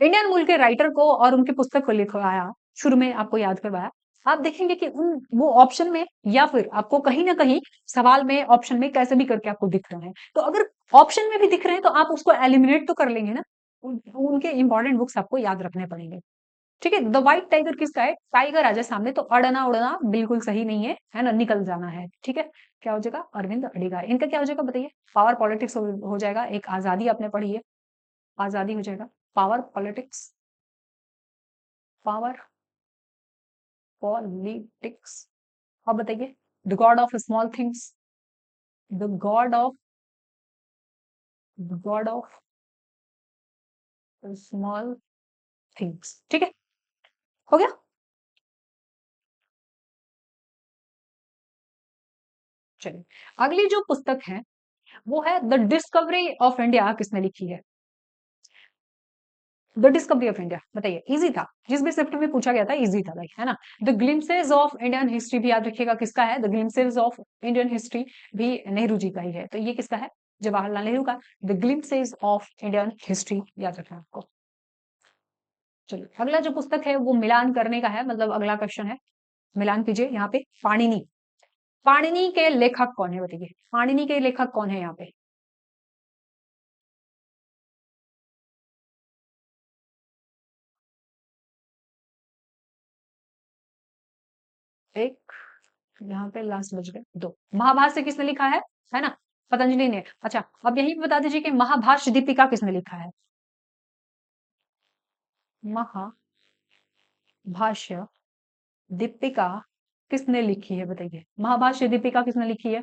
इंडियन मूल के राइटर को और उनकी पुस्तक को लिखवाया, शुरू में आपको याद करवाया। आप देखेंगे कि उन वो ऑप्शन में या फिर आपको कहीं ना कहीं सवाल में, ऑप्शन में कैसे भी करके आपको दिख रहे हैं। तो अगर ऑप्शन में भी दिख रहे हैं तो आप उसको एलिमिनेट तो कर लेंगे ना, उनके इंपॉर्टेंट बुक्स आपको याद रखने पड़ेंगे। ठीक है, द व्हाइट टाइगर किसका है? टाइगर आ जाए सामने तो अड़ना उड़ना बिल्कुल सही नहीं है ना, निकल जाना है। ठीक है, क्या हो जाएगा? अरविंद अडिगा। इनका क्या हो जाएगा बताइए? पावर पॉलिटिक्स हो जाएगा। एक आजादी आपने पढ़ी है, आजादी हो जाएगा। Power politics, power politics. अब बताइए, the God of small things, the God of, the God of small things. ठीक है, हो गया। चलिए अगली जो पुस्तक है वो है द डिस्कवरी ऑफ इंडिया, किसने लिखी है? द डिस्कवरी ऑफ इंडिया, बताइए। इजी था, जिस भी शिफ्ट में पूछा गया था इजी था भाई, है ना। The glimpses of Indian history भी याद रखिएगा, किसका है? The glimpses of Indian history भी नेहरू जी का ही है। तो ये किसका है? जवाहरलाल नेहरू का। The glimpses of Indian history याद रखना आपको। चलिए अगला जो पुस्तक है वो मिलान करने का है, मतलब अगला क्वेश्चन है, मिलान कीजिए। यहाँ पे पाणिनि, पाणिनि के लेखक कौन है बताइए? पाणिनि के लेखक कौन है यहाँ पे? एक, यहाँ पे लास्ट बज गए, दो। महाभाष्य किसने लिखा है ना? पतंजलि ने। अच्छा अब यही बता दीजिए कि महाभाष्य दीपिका किसने लिखा है? महाभाष्य दीपिका किसने लिखी है बताइए? महाभाष्य दीपिका किसने लिखी है?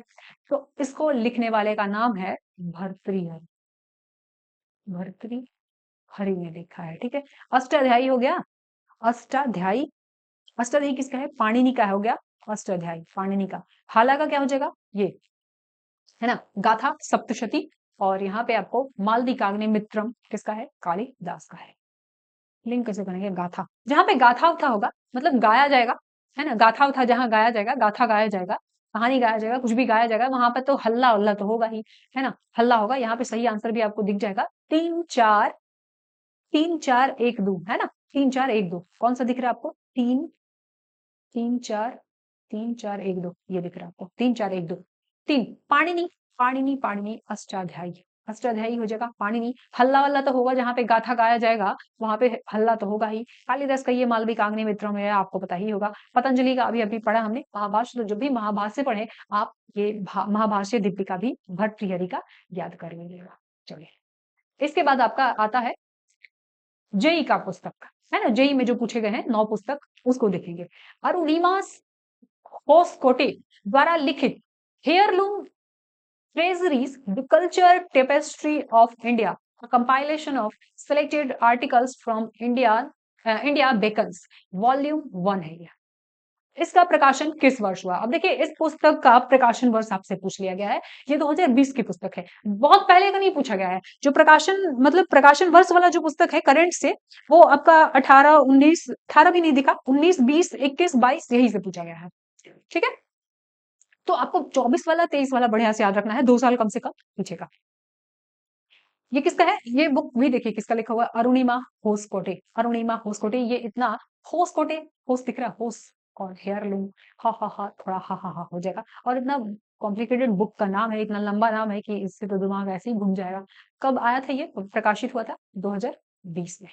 तो इसको लिखने वाले का नाम है भर्तृहरि, भर्तृहरि ने लिखा है। ठीक है, अष्टाध्यायी हो गया, अष्टाध्यायी। अष्टाध्यायी किसका है? पाणिनि का हो गया अष्टाध्यायी, पाणिनि का। हाला का क्या हो जाएगा? ये है ना, गाथा सप्तशती। और यहाँ पे आपको मालती काग्नि मित्रम किसका है? कालिदास का है। लिंक कैसे करेंगे? गाथा, जहाँ पे गाथा उथा होगा मतलब गाया जाएगा, है ना, गाथा उथा जहाँ गाया जाएगा, गाथा गाया जाएगा, कहानी गाया जाएगा, कुछ भी गाया जाएगा, वहां पर तो हल्ला उल्ला तो होगा ही, है ना, हल्ला होगा। यहाँ पे सही आंसर भी आपको दिख जाएगा, 3 4, 3 4 1 2, है ना, 3 4 1 2। कौन सा दिख रहा है आपको? 3 3 4 3 4 1 2, ये दिख रहा है आपको 3 4 1 2। 3 पाणिनि, पाणिनि पाणिनि अष्टाध्यायी, अष्टाध्यायी हो जाएगा पाणिनि। हल्ला वल्ला तो होगा, जहाँ पे गाथा गाया जाएगा वहां पे हल्ला तो होगा ही। कालिदास का ये मालविकाग्नि मित्रों में आपको पता ही होगा। पतंजलि का अभी अभी पढ़ा हमने महाभाष्य, तो जब भी महाभाष्य पढ़े आप ये महाभाष्य दीपिका भी भर्तृहरि का याद कर लीजिएगा। चलिए, इसके बाद आपका आता है जेई का पुस्तक, है ना। जेई में जो पूछे गए हैं 9 पुस्तक उसको देखेंगे। अरुणिमा होसकोटे द्वारा लिखित heirloom Treasuries, the culture tapestry of India, a compilation of selected articles from India Beckons, volume 1 है ये। इसका प्रकाशन किस वर्ष हुआ? अब देखिए, इस पुस्तक का प्रकाशन वर्ष आपसे पूछ लिया गया है। ये 2020 की पुस्तक है, बहुत पहले का नहीं पूछा गया है। जो प्रकाशन मतलब प्रकाशन वर्ष वाला जो पुस्तक है करंट से, वो आपका 18 19 18 भी नहीं दिखा, 19 20 21 22 यही से पूछा गया है। ठीक है, तो आपको 24 वाला 23 वाला बढ़िया से याद रखना है, 2 साल कम से कम पूछेगा। ये किसका है? ये बुक भी देखिए किसका लिखा हुआ है, अरुणिमा होसकोटे। अरुणिमा होसकोटे, ये इतना होसकोटे, होस दिख रहा है, होस और हेयर लूम, हा थोड़ा हा हो जाएगा। और इतना कॉम्प्लिकेटेड बुक का नाम है, इतना लंबा नाम है कि इससे तो दिमाग ऐसे ही घूम जाएगा। कब आया था ये? प्रकाशित हुआ था 2020 में।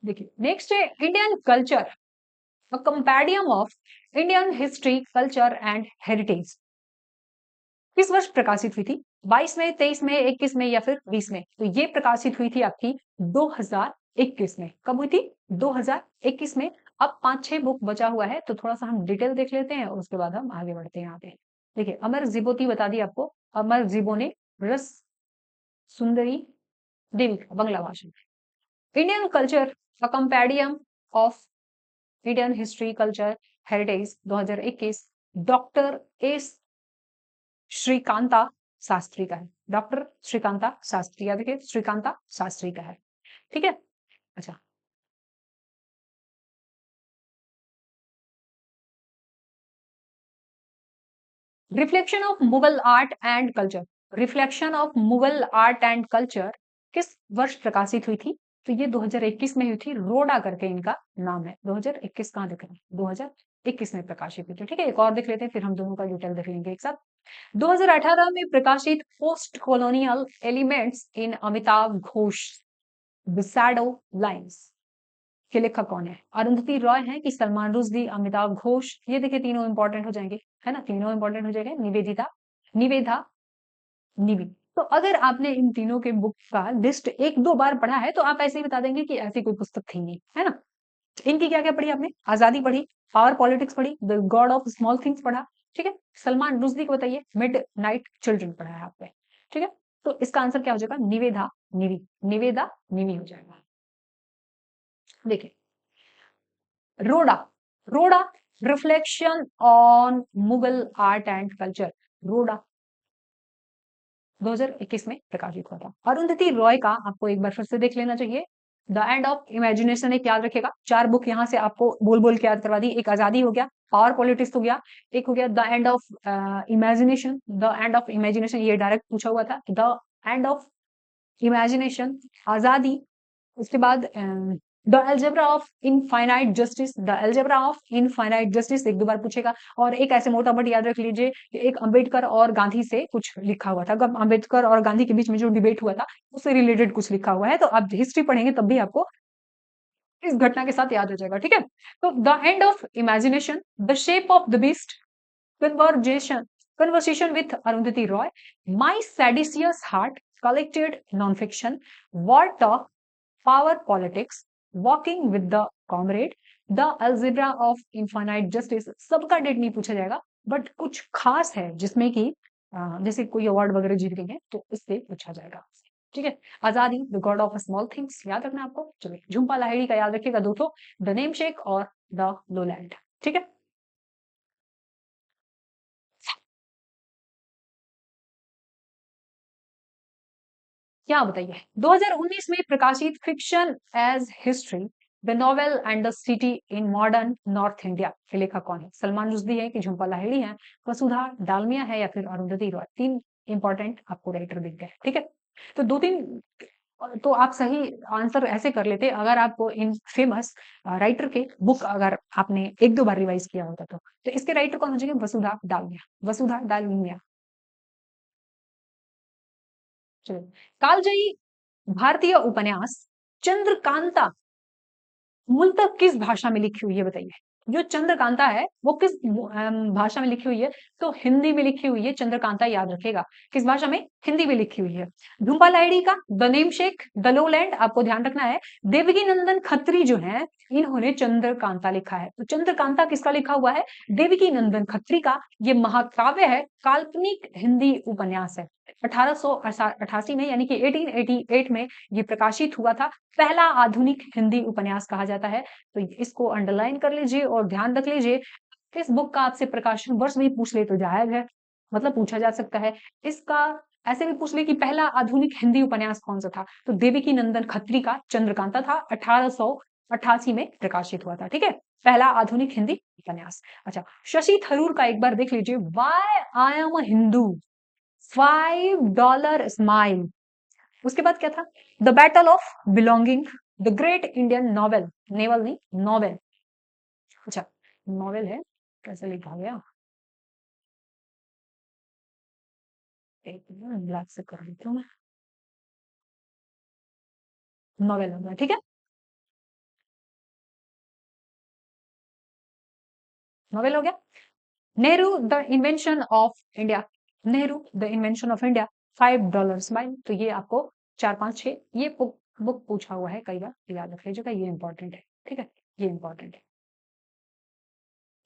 देखिए, नेक्स्ट है Indian culture, a compendium of Indian history, culture and heritage. किस वर्ष प्रकाशित हुई थी? 22 में, 23 में, 21 में या फिर 20 में? तो ये प्रकाशित हुई थी आपकी 2021 में। कब हुई थी? 2021 में। अब 5-6 बुक बचा हुआ है, तो थोड़ा सा हम डिटेल देख लेते हैं और उसके बाद हम आगे बढ़ते हैं यहाँ पे। देखिए, अमर जीबोती बता दी आपको, अमर जीबो ने रस सुंदरी देवी का बंगला भाषा। Indian culture, a compendium of Indian history, culture, heritage 2021, doctor S Srikanta Sastri का है। डॉक्टर श्रीकांता शास्त्री, याद रखिए श्रीकांता शास्त्री का है। ठीक है, अच्छा। Reflection of Mughal art and culture, reflection of Mughal art and culture किस वर्ष प्रकाशित हुई थी? तो ये 2021 में हुई थी, रोडा करके इनका नाम है। 2021 कहाँ दिख रहा है? 2021 में प्रकाशित हुई थी। ठीक है, एक और देख लेते हैं, फिर हम दोनों का डिटेल देख लेंगे एक साथ। 2018 में प्रकाशित post colonial elements in Amitabh Ghosh, the shadow lines के लेखक कौन है? अरुंधति रॉय है कि सलमान रुश्दी, अमिताभ घोष? ये देखिए तीनों इंपॉर्टेंट हो जाएंगे, है ना, तीनों इंपॉर्टेंट हो जाएंगे। निवेदा निवि। तो अगर आपने इन तीनों के बुक का लिस्ट 1-2 बार पढ़ा है तो आप ऐसे ही बता देंगे कि ऐसी कोई पुस्तक थी नहीं, है ना। इनकी क्या क्या पढ़ी आपने? आजादी पढ़ी, पावर पॉलिटिक्स पढ़ी, the God of small things पढ़ा। ठीक है, सलमान रुश्दी को बताइए, मिड नाइट चिल्ड्रन पढ़ा है आपने। ठीक है, तो इसका आंसर क्या हो जाएगा? निवेदा निवि, निवेदा निवि हो जाएगा। देखिए, Roda, Roda reflection on Mughal art and culture, Roda 2021 में प्रकाशित हुआ था। अरुंधति रॉय का आपको एक बार फिर से देख लेना चाहिए। द एंड ऑफ इमेजिनेशन एक याद रखेगा, 4 बुक यहाँ से आपको बोल बोल के याद करवा दी। एक आजादी हो गया, पावर पॉलिटिक्स हो गया, एक हो गया the end of imagination. The end of imagination ये डायरेक्ट पूछा हुआ था। द एंड ऑफ इमेजिनेशन, आजादी, उसके बाद the algebra of infinite justice, the algebra of infinite justice 1-2 बार पूछेगा। और एक ऐसे मोटा मोटी याद रख लीजिए कि एक अंबेडकर और गांधी से कुछ लिखा हुआ था, अंबेडकर और गांधी के बीच में जो डिबेट हुआ था उससे रिलेटेड कुछ लिखा हुआ है, तो आप हिस्ट्री पढ़ेंगे तब भी आपको इस घटना के साथ याद हो जाएगा। ठीक है, तो the end of imagination, the shape of the beast, conversation conversation with Arundhati Roy, My Seditious Heart, collected non-fiction, War Talk, Power Politics, Walking with the Comrade, The Algebra of Infinite Justice। सबका date नहीं पूछा जाएगा, but कुछ खास है जिसमें कि जैसे कोई अवार्ड वगैरह जीत गई है तो इससे पूछा जाएगा। ठीक है, आजादी, the God of small things याद रखना आपको। चलिए, झुम्पा लाहिड़ी का याद रखिएगा 2 तो, द नेम शेक और द लोलैंड। ठीक है, क्या बताइए, 2019 में प्रकाशित fiction as history, the novel and the city in modern north India के लेखक कौन है? सलमान रुश्दी है कि झुम्पा लाहिड़ी है, वसुधा डालमिया है या फिर अरुंधति रॉय? 3 इंपॉर्टेंट आपको राइटर दिख गए। ठीक है, तो 2-3 तो आप सही आंसर ऐसे कर लेते अगर आपको इन फेमस राइटर के बुक अगर आपने 1-2 बार रिवाइज किया होता तो इसके राइटर कौन हो जाएंगे? वसुधा डालमिया, वसुधा डालमिया। चलो, कालजयी भारतीय उपन्यास चंद्रकांता मूलतः किस भाषा में लिखी हुई है बताइए? जो चंद्रकांता है वो किस भाषा में लिखी हुई है? तो हिंदी में लिखी हुई है चंद्रकांता, याद रखेगा। किस भाषा में? हिंदी में लिखी हुई है। झुंपा लाहिड़ी का द नेमसेक, द लोलैंड, आपको ध्यान रखना है। देवकी नंदन खत्री जो है इन्होंने चंद्रकांता लिखा है। तो चंद्रकांता किसका लिखा हुआ है? देवकी नंदन खत्री का। ये महाकाव्य है, काल्पनिक हिंदी उपन्यास है। 1888 में यानी कि 1888 में ये प्रकाशित हुआ था। पहला आधुनिक हिंदी उपन्यास कहा जाता है। तो इसको अंडरलाइन कर लीजिए और ध्यान रख लीजिए। इस बुक का आपसे प्रकाशन वर्ष भी पूछ ले तो जायज है, मतलब पूछा जा सकता है। इसका ऐसे भी पूछ ले कि पहला आधुनिक हिंदी उपन्यास कौन सा था, तो देवकी नंदन खत्री का चंद्रकांता था, 1888 में प्रकाशित हुआ था। ठीक है, पहला आधुनिक हिंदी उपन्यास। अच्छा, शशि थरूर का एक बार देख लीजिए, why I am a Hindu, $5 smile. उसके बाद क्या था? The battle of belonging, the great Indian novel, naval नहीं, नॉवेल। अच्छा, नॉवेल है, कैसे लिखा गया? एक मिनट, ब्लैक से कर देती हूँ मैं। नॉवेल हो गया, ठीक है, नॉवेल हो गया। Nehru the invention of India, Nehru the invention of India, $5 smile. तो ये आपको 4, 5, 6 ये बुक पूछा हुआ है कई बार, याद रख लीजिएगा, ये इंपॉर्टेंट है। ठीक है, ये इंपॉर्टेंट है,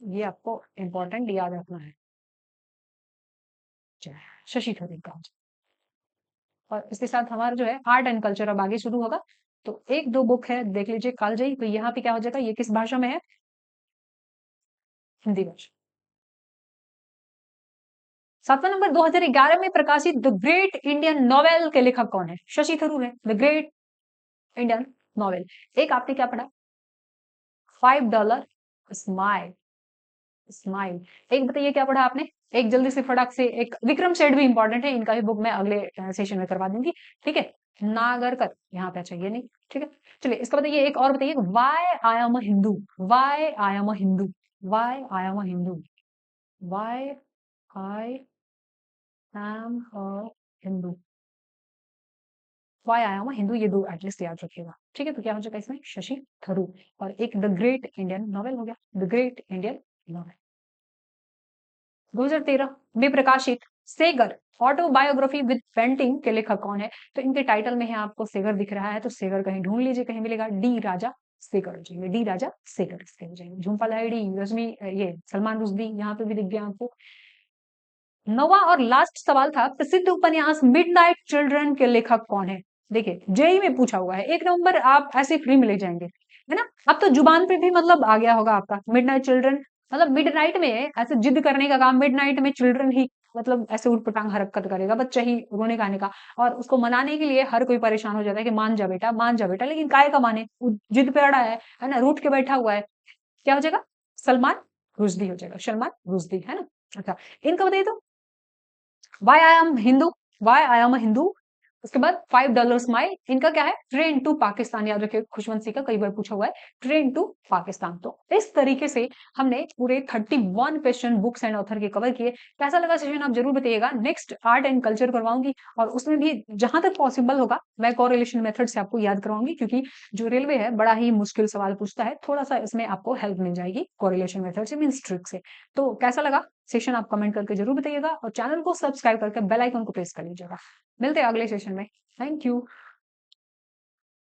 ये आपको इंपॉर्टेंट याद रखना है। शशि थरूर का। और इसके साथ हमारा जो है आर्ट एंड कल्चर अब आगे शुरू होगा। तो एक दो बुक है देख लीजिए, कालजयी। तो यहाँ पे क्या हो जाएगा, ये किस भाषा में है? हिंदी भाषा। 7वां नंबर, 2011 में प्रकाशित द ग्रेट इंडियन नॉवेल के लेखक कौन है? शशि थरूर है, द ग्रेट इंडियन नॉवेल। एक आपने क्या पढ़ा? $5 स्माइल, स्माइल। एक बताइए क्या पढ़ा आपने? एक जल्दी से फटाक से, एक विक्रम सेठ भी इंपॉर्टेंट है, इनका भी बुक मैं अगले सेशन में करवा दूंगी। ठीक है, नागरकर यहाँ पे, अच्छा ये नहीं, ठीक है। चलिए इसका बताइए, एक और बताइए, why I am a Hindu, why I am a Hindu, why I am a Hindu, why I am a Hindu, why I am a Hindu, ये दो एटलीस्ट याद रखिएगा। ठीक है, तो क्या हो जाएगा इसमें? शशि थरूर। और एक द ग्रेट इंडियन नॉवेल हो गया, द ग्रेट इंडियन नॉवेल। 2013 में प्रकाशित सेगर ऑटोबायोग्राफी विद पेंटिंग के लेखक कौन है? तो इनके टाइटल में है आपको सेगर दिख रहा है, तो सेगर कहीं ढूंढ लीजिए, कहीं मिलेगा। डी राजा सेगर हो जाएंगे, डी राजा सेगर इसके हो जाएंगे। झुंपा लाहिड़ी, रश्मि, ये सलमान रुश्दी, यहाँ पे भी दिख गया आपको। 9वां और लास्ट सवाल था, प्रसिद्ध उपन्यास मिडनाइट चिल्ड्रन के लेखक कौन है? देखिए जेई में पूछा हुआ है, 1 नंबर आप ऐसे फ्री में ले जाएंगे, है ना। अब तो जुबान पे भी मतलब आ गया होगा आपका, मिडनाइट चिल्ड्रन। मतलब मिडनाइट में ऐसे जिद करने का काम, मिडनाइट में चिल्ड्रन ही मतलब ऐसे उठपटांग हरकत करेगा, बच्चा ही रोने गाने का। और उसको मनाने के लिए हर कोई परेशान हो जाता है कि मान जा बेटा, मान जा बेटा, लेकिन काय का माने, वो जिद पे अड़ा है ना, रूठ के बैठा हुआ है। क्या हो जाएगा? सलमान रुश्दी हो जाएगा, सलमान रुश्दी, है ना। अच्छा, इनका बताइए तो, why I am Hindu, why I am Hindu. उसके बाद $5 स्माइल, इनका क्या है? ट्रेन टू पाकिस्तान, याद रखिए, खुशवंत सिंह का कई बार पूछा हुआ है, ट्रेन टू पाकिस्तान। तो इस तरीके से हमने पूरे 31 क्वेश्चन बुक्स एंड ऑथर के कवर किए। कैसा लगा सेशन आप जरूर बताइएगा। नेक्स्ट आर्ट एंड कल्चर करवाऊंगी, और उसमें भी जहां तक पॉसिबल होगा मैं कोरिलेशन मेथड से आपको याद करवाऊंगी, क्योंकि जो रेलवे है बड़ा ही मुश्किल सवाल पूछता है, थोड़ा सा इसमें आपको हेल्प मिल जाएगी कोरिलेशन मेथड से, मीन ट्रिक से। तो कैसा लगा सेशन आप कमेंट करके जरूर बताइएगा, और चैनल को सब्सक्राइब करके बेल आइकन को प्रेस कर लीजिएगा। मिलते हैं अगले सेशन में। Thank you.